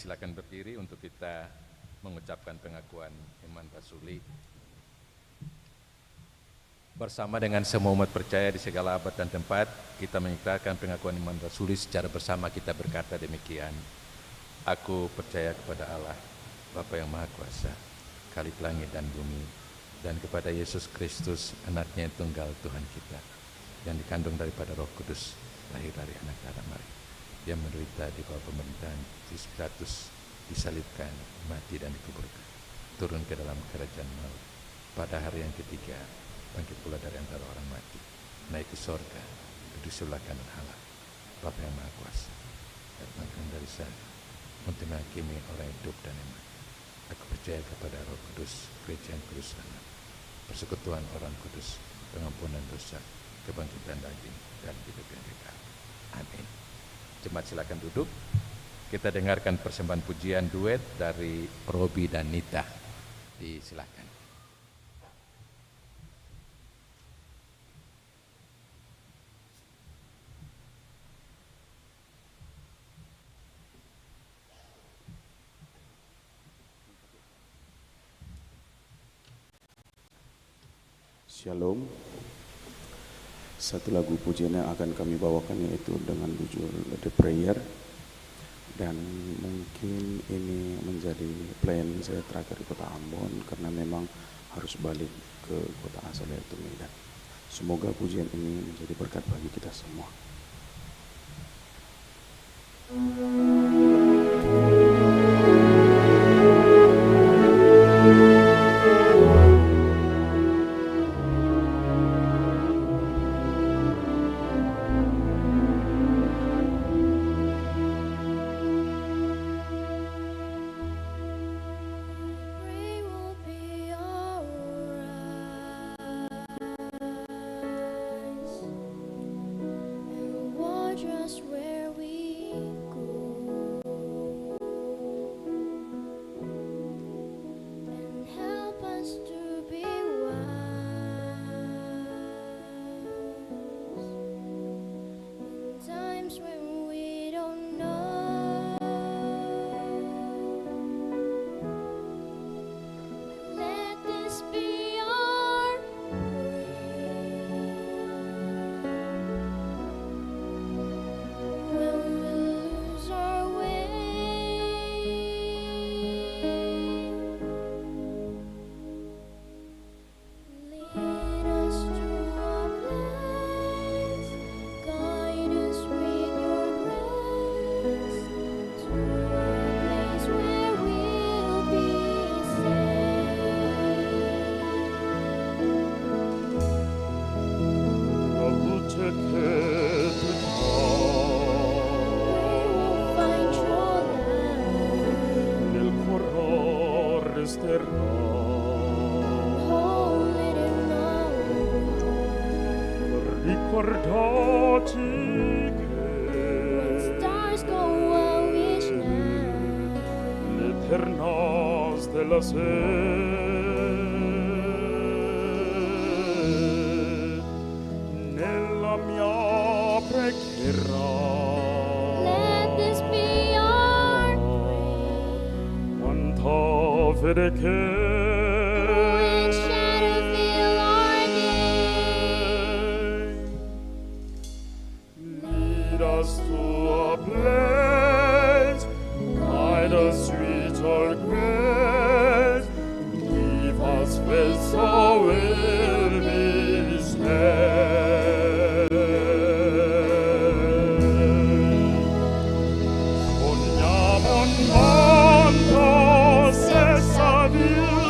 silakan berdiri untuk kita mengucapkan pengakuan iman rasuli. Bersama dengan semua umat percaya di segala abad dan tempat, kita mengikrarkan pengakuan iman rasuli secara bersama. Kita berkata demikian: Aku percaya kepada Allah, Bapa yang Maha Kuasa, Khalik langit dan bumi, dan kepada Yesus Kristus, anaknya yang tunggal Tuhan kita, yang dikandung daripada Roh Kudus, lahir dari anak darah Maria, yang menderita di bawah pemerintahan Pilatus, disalibkan, mati dan dikuburkan, turun ke dalam kerajaan maut, pada hari yang ketiga bangkit pula dari antara orang mati, naik ke sorga, duduk sebelah kanan Allah, Bapa yang Maha Kuasa, datang dari sana untuk menghakimi orang hidup dan yang mati. Aku percaya kepada Roh Kudus, gereja yang kudus anak, persekutuan orang kudus, pengampunan dosa, kebangkitan daging, dan hidup yang kekal. Amin. Jemaat silakan duduk. Kita dengarkan persembahan pujian duet dari Robi dan Nita. Disilakan. Shalom. Satu lagu pujian yang akan kami bawakan yaitu dengan judul The Prayer, dan mungkin ini menjadi plan saya terakhir di kota Ambon karena memang harus balik ke kota asal yaitu Medan. Semoga pujian ini menjadi berkat bagi kita semua. Nella mia preghiera, let this be our prayer. quanta fede che Ruin shadow fill our day. lead us to a place, guide us sweet or grace, give us faith so we'll be saved. Sogniamo un mondo senza vita,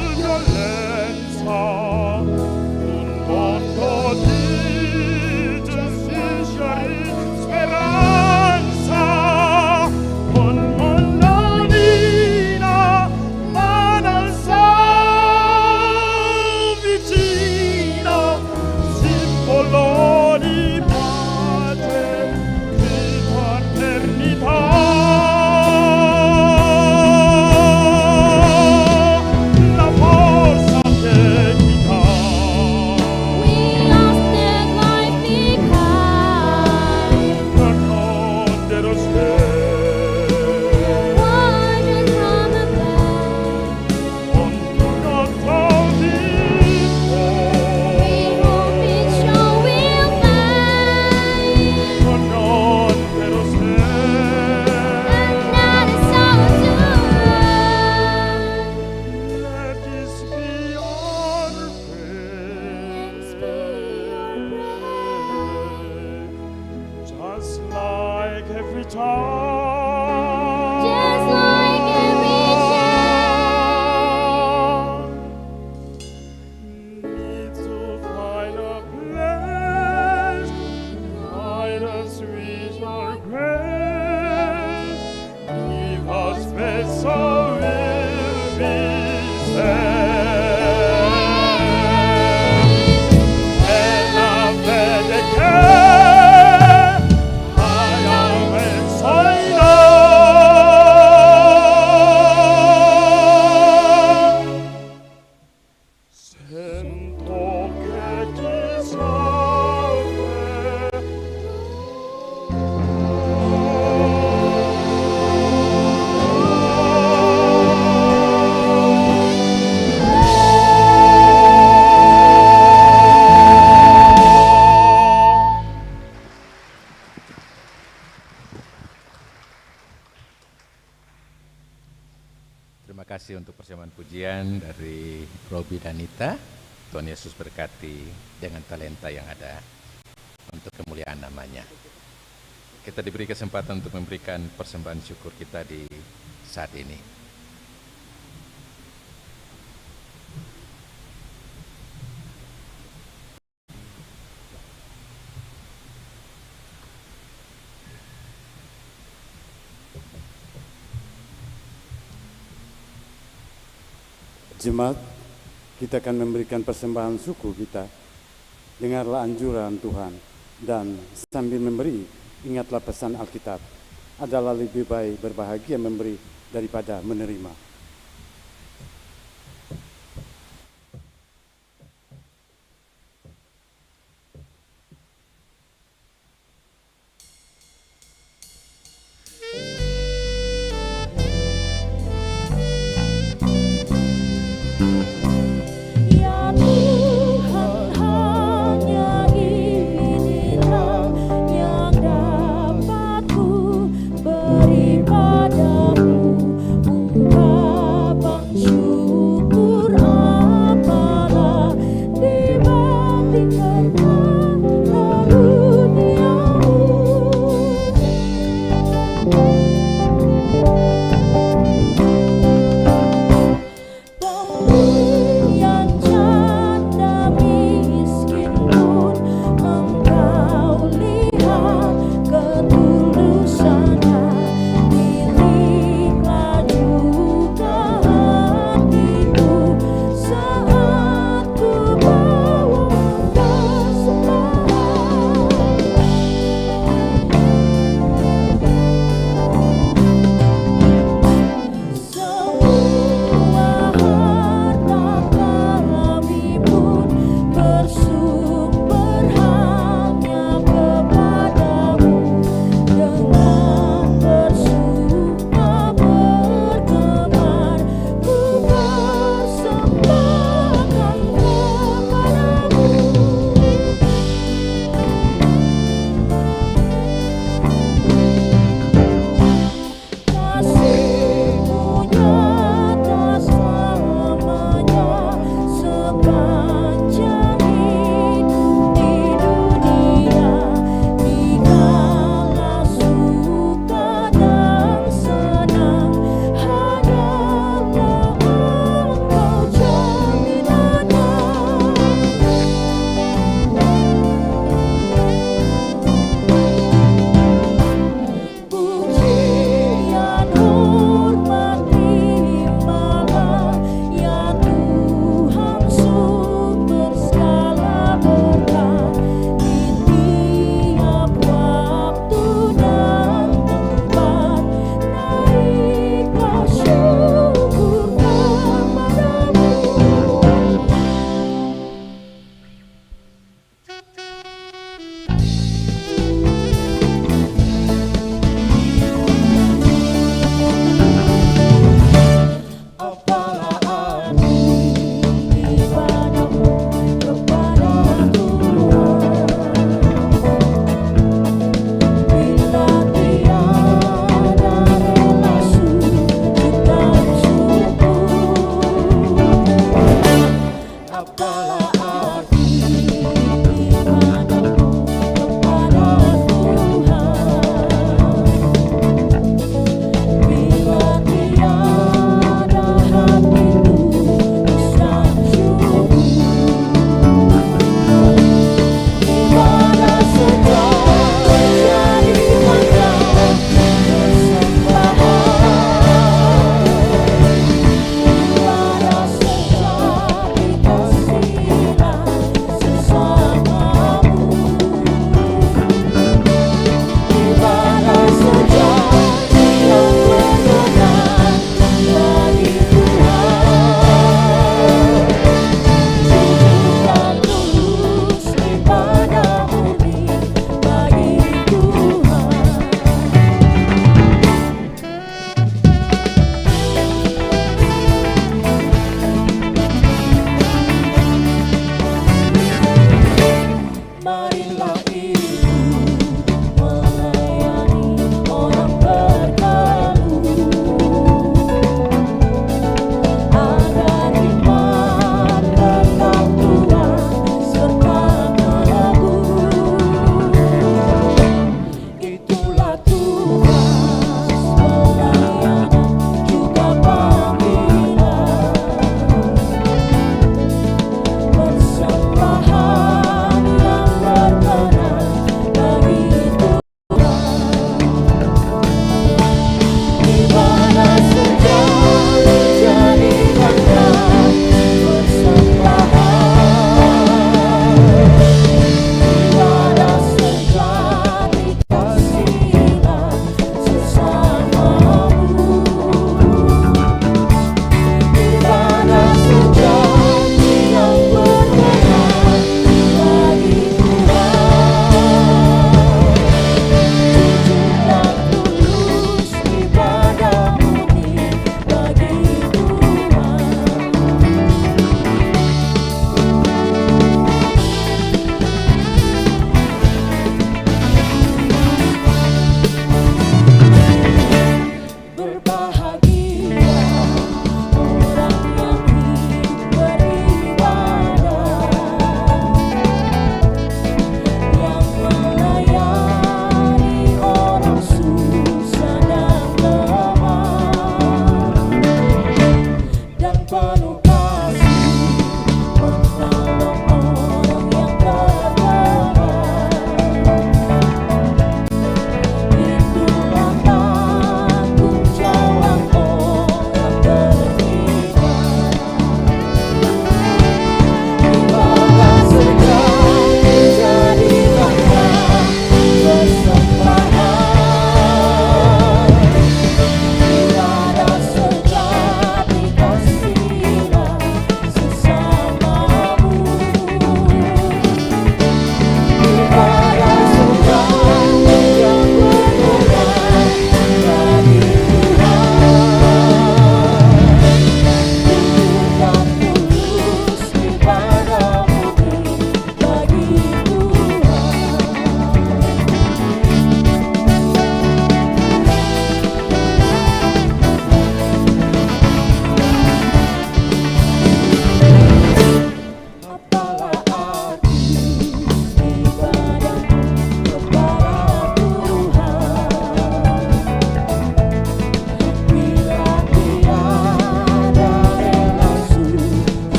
child. Just like every child. Needs to find a place, find a sweeter grace. Give us faith so we'll be saved. And I bet again, I am excited. Sento che ti salve. Terima kasih untuk persembahan pujian dari Robi dan Nita. Tuhan Yesus berkati dengan talenta yang ada untuk kemuliaan namanya. Kita diberi kesempatan untuk memberikan persembahan syukur kita di saat ini. Jemaat, kita akan memberikan persembahan syukur kita. Dengarlah anjuran Tuhan dan sambil memberi, ingatlah pesan Alkitab. Adalah lebih baik berbahagia memberi daripada menerima. Ya Tuhan, hanya inilah yang dapat ku beri padamu. Ungkap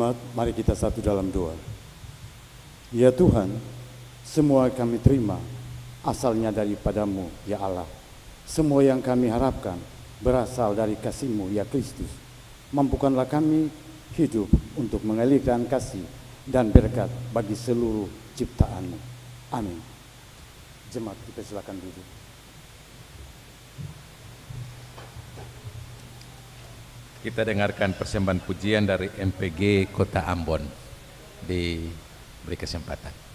Jemaat, mari kita satu dalam doa. Ya Tuhan, semua kami terima asalnya daripada-Mu, ya Allah. Semua yang kami harapkan berasal dari kasih-Mu, ya Kristus. Mampukanlah kami hidup untuk mengalirkan kasih dan berkat bagi seluruh ciptaan-Mu. Amin. Jemaat, kita silakan duduk. Kita dengarkan persembahan pujian dari MPG Kota Ambon. Diberi kesempatan.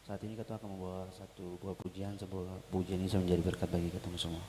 Saat ini ketua akan membawa satu buah pujian, sebuah pujian ini bisa menjadi berkat bagi ketemu semua.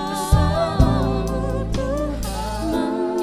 Bersamamu Tuhan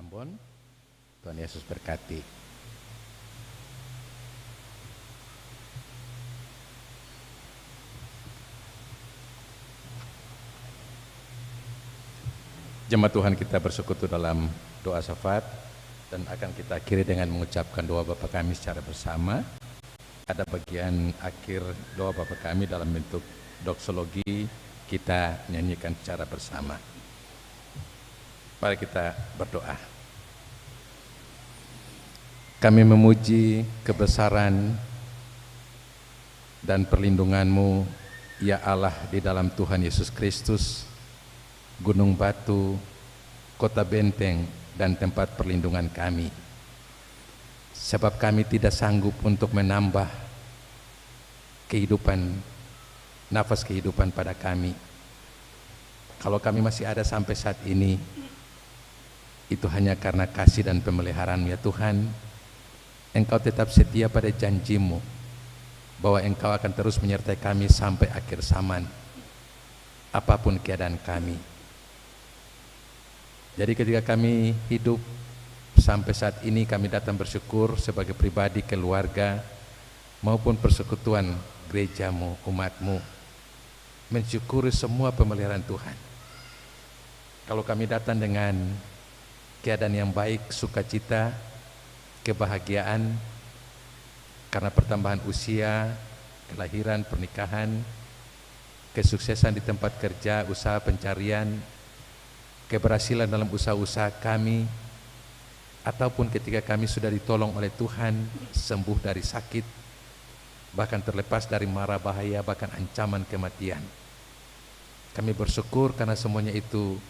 Ambon. Tuhan Yesus berkati. Jemaat Tuhan, kita bersekutu dalam doa syafaat dan akan kita akhiri dengan mengucapkan doa Bapa kami secara bersama. Ada bagian akhir doa Bapa kami dalam bentuk doksologi, kita nyanyikan secara bersama. Mari kita berdoa. Kami memuji kebesaran dan perlindungan-Mu, ya Allah, di dalam Tuhan Yesus Kristus, gunung batu, kota benteng, dan tempat perlindungan kami. Sebab kami tidak sanggup untuk menambah kehidupan, nafas kehidupan pada kami. Kalau kami masih ada sampai saat ini, itu hanya karena kasih dan pemeliharaan-Mu ya Tuhan. Engkau tetap setia pada janji-Mu bahwa Engkau akan terus menyertai kami sampai akhir zaman, apapun keadaan kami. Jadi ketika kami hidup sampai saat ini, kami datang bersyukur sebagai pribadi, keluarga, maupun persekutuan gereja-Mu, umat-Mu, mensyukuri semua pemeliharaan Tuhan. Kalau kami datang dengan keadaan yang baik, sukacita, kebahagiaan, karena pertambahan usia, kelahiran, pernikahan, kesuksesan di tempat kerja, usaha pencarian, keberhasilan dalam usaha-usaha kami, ataupun ketika kami sudah ditolong oleh Tuhan, sembuh dari sakit, bahkan terlepas dari mara bahaya, bahkan ancaman kematian. Kami bersyukur karena semuanya itu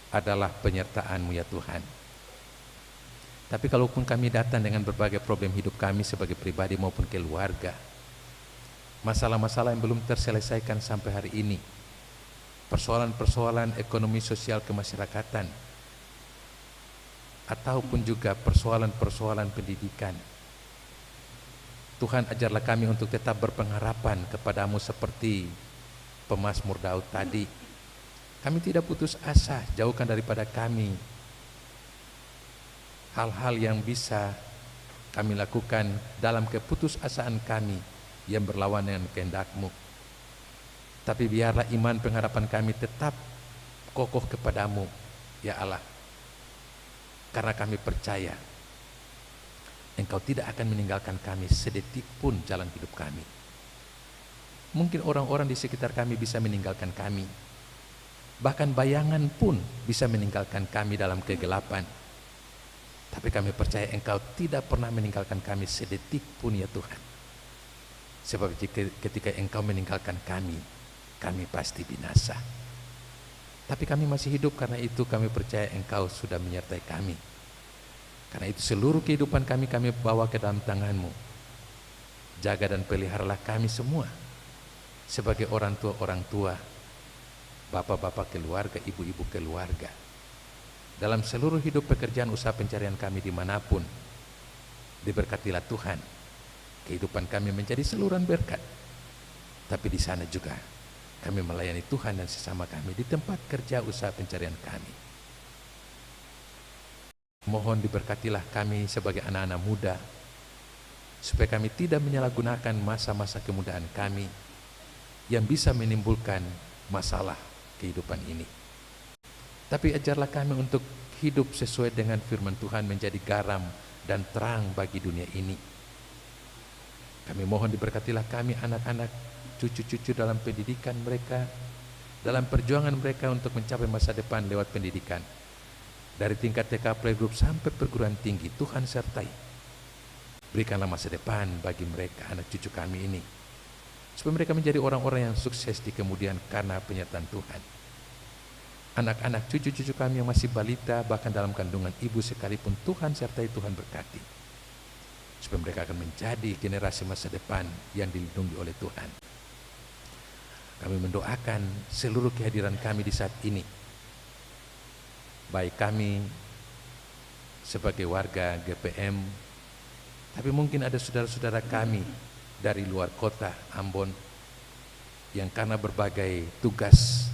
adalah penyertaan-Mu ya Tuhan. Tapi kalaupun kami datang dengan berbagai problem hidup kami sebagai pribadi maupun keluarga, masalah-masalah yang belum terselesaikan sampai hari ini, persoalan-persoalan ekonomi sosial kemasyarakatan, ataupun juga persoalan-persoalan pendidikan, Tuhan, ajarlah kami untuk tetap berpengharapan kepada-Mu seperti pemazmur Daud tadi. Kami tidak putus asa, jauhkan daripada kami hal-hal yang bisa kami lakukan dalam keputusasaan kami yang berlawan dengan kehendak-Mu. Tapi biarlah iman pengharapan kami tetap kokoh kepada-Mu ya Allah, karena kami percaya Engkau tidak akan meninggalkan kami sedetik pun jalan hidup kami. Mungkin orang-orang di sekitar kami bisa meninggalkan kami, bahkan bayangan pun bisa meninggalkan kami dalam kegelapan. Tapi kami percaya Engkau tidak pernah meninggalkan kami sedetik pun ya Tuhan. Sebab ketika Engkau meninggalkan kami, kami pasti binasa. Tapi kami masih hidup, karena itu kami percaya Engkau sudah menyertai kami. Karena itu seluruh kehidupan kami bawa ke dalam tangan-Mu. Jaga dan peliharalah kami semua sebagai orang tua, bapak-bapak keluarga, ibu-ibu keluarga. Dalam seluruh hidup, pekerjaan, usaha pencarian kami dimanapun, diberkatilah Tuhan. Kehidupan kami menjadi saluran berkat. Tapi di sana juga kami melayani Tuhan dan sesama kami di tempat kerja, usaha pencarian kami. Mohon diberkatilah kami sebagai anak-anak muda, supaya kami tidak menyalahgunakan masa-masa kemudahan kami yang bisa menimbulkan masalah kehidupan ini. Tapi ajarlah kami untuk hidup sesuai dengan firman Tuhan, menjadi garam dan terang bagi dunia ini. Kami mohon diberkatilah kami, anak-anak, cucu-cucu, dalam pendidikan mereka, dalam perjuangan mereka untuk mencapai masa depan lewat pendidikan. Dari tingkat TK playgroup sampai perguruan tinggi, Tuhan sertai. Berikanlah masa depan bagi mereka, anak cucu kami ini, supaya mereka menjadi orang-orang yang sukses di kemudian karena penyertaan Tuhan. Anak-anak cucu-cucu kami yang masih balita, bahkan dalam kandungan ibu sekalipun, Tuhan sertai, Tuhan berkati, supaya mereka akan menjadi generasi masa depan yang dilindungi oleh Tuhan. Kami mendoakan seluruh kehadiran kami di saat ini, baik kami sebagai warga GPM, tapi mungkin ada saudara-saudara kami dari luar kota Ambon yang karena berbagai tugas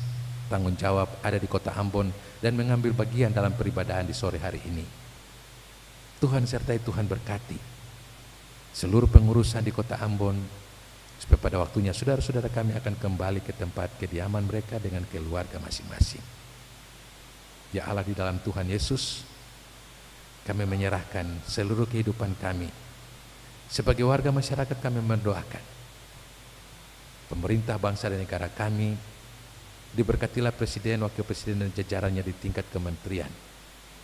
tanggung jawab ada di kota Ambon dan mengambil bagian dalam peribadahan di sore hari ini. Tuhan sertai, Tuhan berkati seluruh pengurusan di kota Ambon, supaya pada waktunya saudara-saudara kami akan kembali ke tempat kediaman mereka dengan keluarga masing-masing. Ya Allah, di dalam Tuhan Yesus, kami menyerahkan seluruh kehidupan kami. Sebagai warga masyarakat kami mendoakan pemerintah bangsa dan negara kami, diberkatilah Presiden, Wakil Presiden dan jajarannya di tingkat kementerian,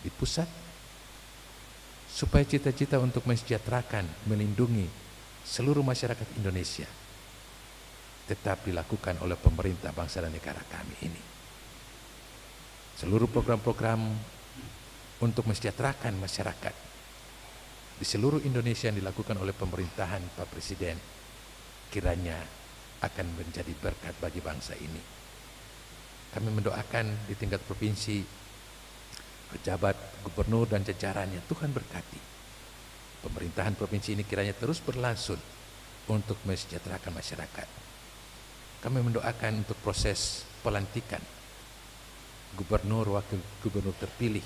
di pusat, supaya cita-cita untuk mensejahterakan, melindungi seluruh masyarakat Indonesia tetap dilakukan oleh pemerintah bangsa dan negara kami ini. Seluruh program-program untuk mensejahterakan masyarakat di seluruh Indonesia yang dilakukan oleh pemerintahan Pak Presiden kiranya akan menjadi berkat bagi bangsa ini. Kami mendoakan di tingkat provinsi, pejabat, gubernur dan jajarannya, Tuhan berkati. Pemerintahan provinsi ini kiranya terus berlangsung untuk mensejahterakan masyarakat. Kami mendoakan untuk proses pelantikan gubernur, wakil gubernur terpilih,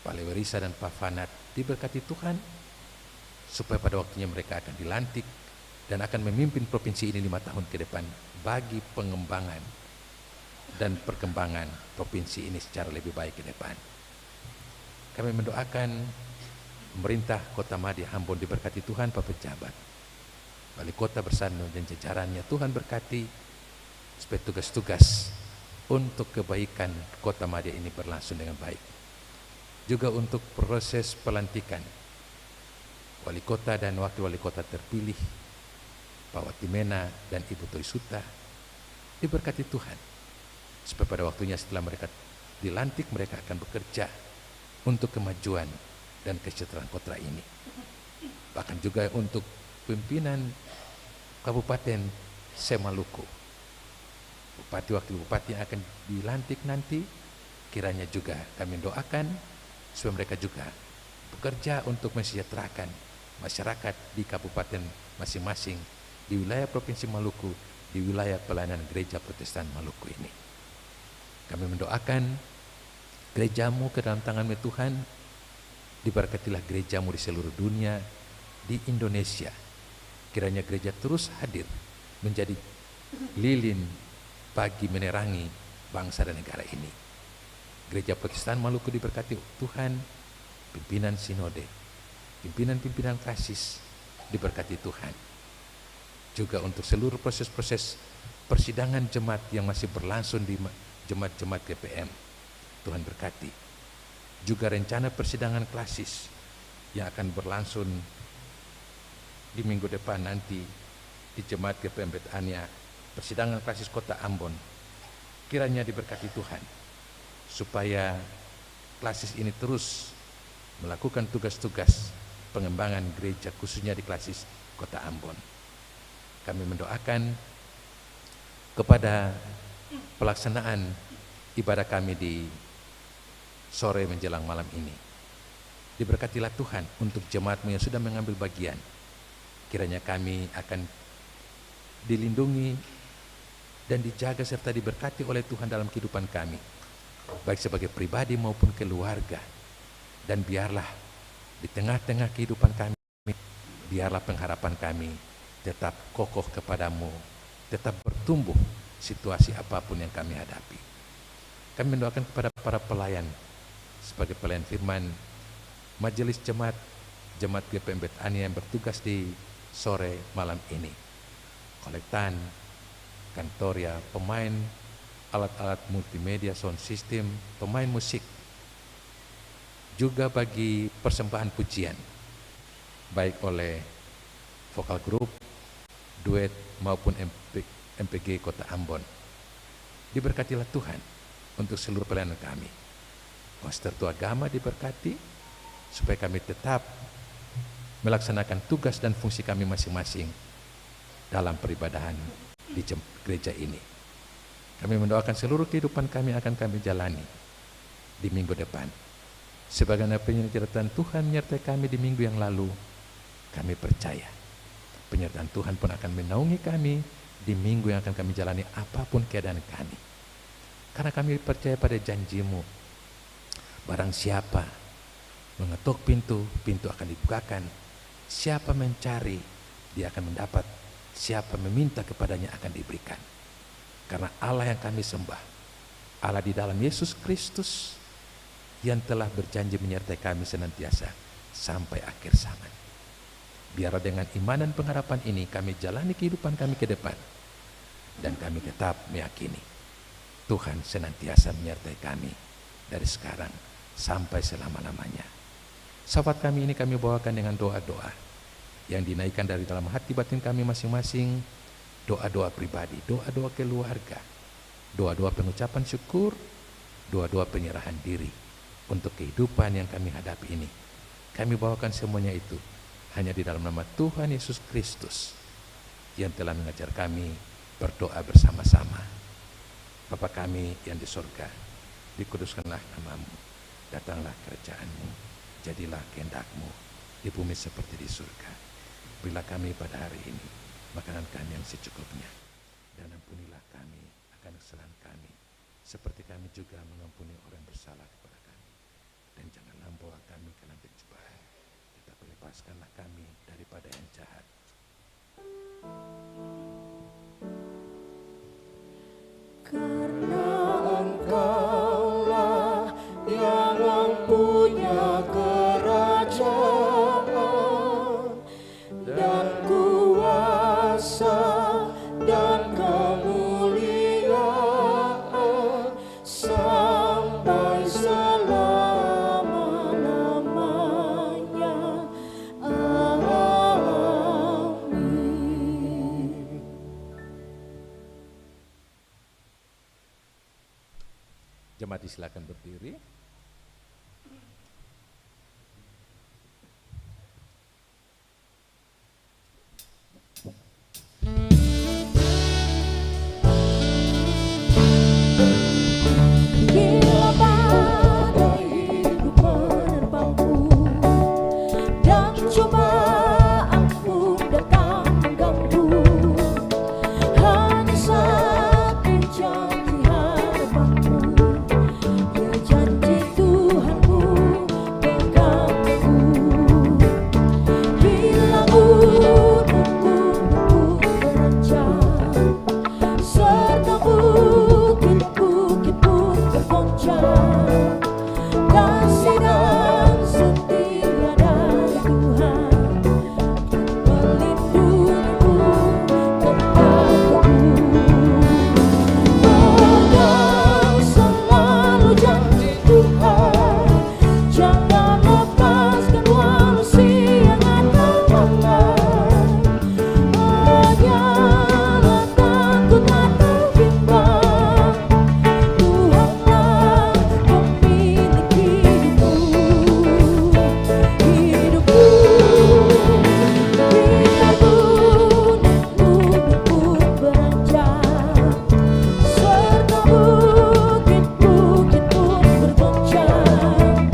Pak Lewerisa dan Pak Fanat, diberkati Tuhan supaya pada waktunya mereka akan dilantik dan akan memimpin provinsi ini 5 tahun ke depan bagi pengembangan dan perkembangan provinsi ini secara lebih baik ke depan. Kami mendoakan pemerintah Kota Madiun Ambon diberkati Tuhan, Pak Pejabat, Wali Kota bersama dan jajarannya, Tuhan berkati supaya tugas-tugas untuk kebaikan Kota Madiun ini berlangsung dengan baik. Juga untuk proses pelantikan Wali Kota dan Wakil Wali Kota terpilih, Pak Watimena dan Ibu Toisuta, diberkati Tuhan supaya pada waktunya setelah mereka dilantik mereka akan bekerja untuk kemajuan dan kesejahteraan kota ini. Bahkan juga untuk pimpinan Kabupaten Semaluku, Bupati Wakil Bupati yang akan dilantik nanti, kiranya juga kami doakan supaya mereka juga bekerja untuk mensejahterakan masyarakat di kabupaten masing-masing, di wilayah Provinsi Maluku, di wilayah pelayanan Gereja Protestan Maluku ini. Kami mendoakan gerejamu ke dalam tangan-Mu Tuhan, diberkatilah gerejamu di seluruh dunia, di Indonesia. Kiranya gereja terus hadir menjadi lilin bagi menerangi bangsa dan negara ini. Gereja Protestan Maluku diberkati Tuhan, pimpinan sinode, pimpinan-pimpinan kasis diberkati Tuhan. Juga untuk seluruh proses-proses persidangan jemaat yang masih berlangsung di jemaat-jemaat GPM, Tuhan berkati. Juga rencana persidangan klasis yang akan berlangsung di minggu depan nanti di jemaat GPM Betania, persidangan klasis Kota Ambon, kiranya diberkati Tuhan supaya klasis ini terus melakukan tugas-tugas pengembangan gereja khususnya di klasis Kota Ambon. Kami mendoakan kepada pelaksanaan ibadah kami di sore menjelang malam ini. Diberkatilah Tuhan untuk jemaat-Mu yang sudah mengambil bagian. Kiranya kami akan dilindungi dan dijaga serta diberkati oleh Tuhan dalam kehidupan kami, baik sebagai pribadi maupun keluarga. Dan biarlah di tengah-tengah kehidupan kami, biarlah pengharapan kami tetap kokoh kepadamu, tetap bertumbuh situasi apapun yang kami hadapi. Kami mendoakan kepada para pelayan, sebagai pelayan firman, majelis jemaat GPM Betania yang bertugas di sore malam ini, kolektan, kantoria, pemain, alat-alat multimedia, sound system, pemain musik, juga bagi persembahan pujian, baik oleh vokal grup, duet maupun MPG Kota Ambon. Diberkatilah Tuhan untuk seluruh pelayanan kami. Konstitusi agama diberkati supaya kami tetap melaksanakan tugas dan fungsi kami masing-masing dalam peribadahan di gereja ini. Kami mendoakan seluruh kehidupan kami akan kami jalani di minggu depan. Sebagaimana penyertaan Tuhan menyertai kami di minggu yang lalu, kami percaya penyertaan Tuhan pun akan menaungi kami di minggu yang akan kami jalani apapun keadaan kami. Karena kami percaya pada janji-Mu. Barang siapa mengetuk pintu, pintu akan dibukakan. Siapa mencari, dia akan mendapat. Siapa meminta kepadanya akan diberikan. Karena Allah yang kami sembah, Allah di dalam Yesus Kristus yang telah berjanji menyertai kami senantiasa sampai akhir zaman. Biarlah dengan iman dan pengharapan ini kami jalani kehidupan kami ke depan. Dan kami tetap meyakini Tuhan senantiasa menyertai kami dari sekarang sampai selama-lamanya. Sahabat kami ini kami bawakan dengan doa-doa yang dinaikkan dari dalam hati batin kami masing-masing. Doa-doa pribadi, doa-doa keluarga, doa-doa pengucapan syukur, doa-doa penyerahan diri untuk kehidupan yang kami hadapi ini. Kami bawakan semuanya itu hanya di dalam nama Tuhan Yesus Kristus yang telah mengajar kami berdoa bersama-sama. Bapa kami yang di surga, dikuduskanlah nama-Mu, datanglah kerajaan-Mu, jadilah kehendak-Mu di bumi seperti di surga. Berilah kami pada hari ini makanan kami yang secukupnya, dan ampunilah kami akan kesalahan kami, seperti kami juga mengampuni orang bersalah kepada kami. Dan janganlah membawa kami ke dalam pencobaan, tetapi lepaskanlah kami daripada yang jahat. Karena Engkaulah yang mempunyai kerajaan dan kuasa dan kemuliaan sampai selama-lamanya. Amin. Jemaat silakan berdiri. Bila badai hidup menerpamu dan cobaan pun datang mengganggu, hanya satu janji harapanmu, ya janji Tuhanmu pegang teguh. Bila gunung-gunung beranjak serta bukit-bukit pun bergoncang, kasih dan setia dari Tuhan melindungimu tetap teguh. Pegang selalu janji Tuhan, jangan lepaskan walau siang atau malam. Janganlah takut atau bimbang, Tuhanlah pemilik hidupmu. Bila gunung-gunung pun beranjak serta bukit-bukit pun bergoncang,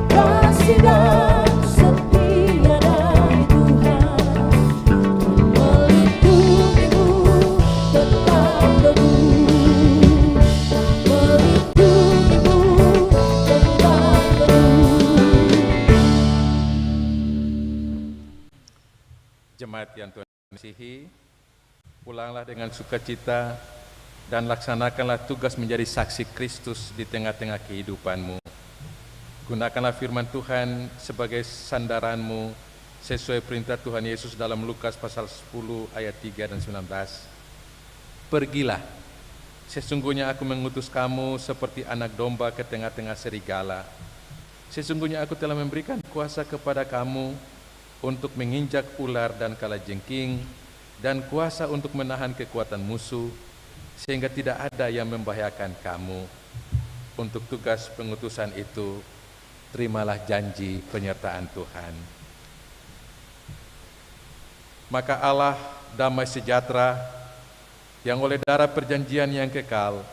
kasih dan setia dari Tuhan melindungimu tetap teguh. Melindungimu tetap teguh. Jemaat yang Tuhan kasihi, pulanglah dengan sukacita dan laksanakanlah tugas menjadi saksi Kristus di tengah-tengah kehidupanmu. Gunakanlah firman Tuhan sebagai sandaranmu sesuai perintah Tuhan Yesus dalam Lukas pasal 10 ayat 3 dan 19. Pergilah, sesungguhnya aku mengutus kamu seperti anak domba ke tengah-tengah serigala. Sesungguhnya aku telah memberikan kuasa kepada kamu untuk menginjak ular dan kalajengking, dan kuasa untuk menahan kekuatan musuh, sehingga tidak ada yang membahayakan kamu. Untuk tugas pengutusan itu, terimalah janji penyertaan Tuhan. Maka Allah damai sejahtera yang oleh darah perjanjian yang kekal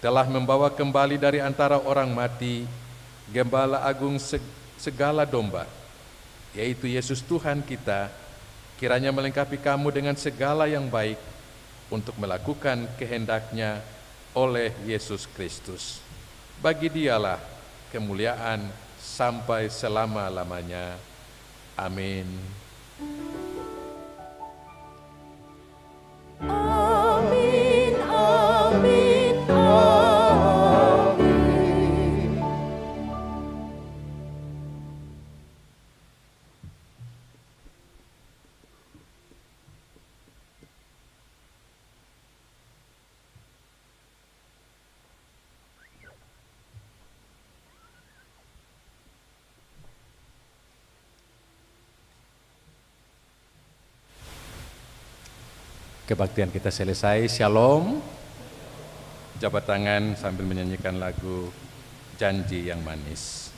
telah membawa kembali dari antara orang mati Gembala Agung segala domba, yaitu Yesus Tuhan kita, kiranya melengkapi kamu dengan segala yang baik untuk melakukan kehendak-Nya oleh Yesus Kristus. Bagi Dialah kemuliaan sampai selama-lamanya. Amin. Amin, amin, amin. Kebaktian kita selesai, shalom. Jabat tangan sambil menyanyikan lagu Janji yang Manis.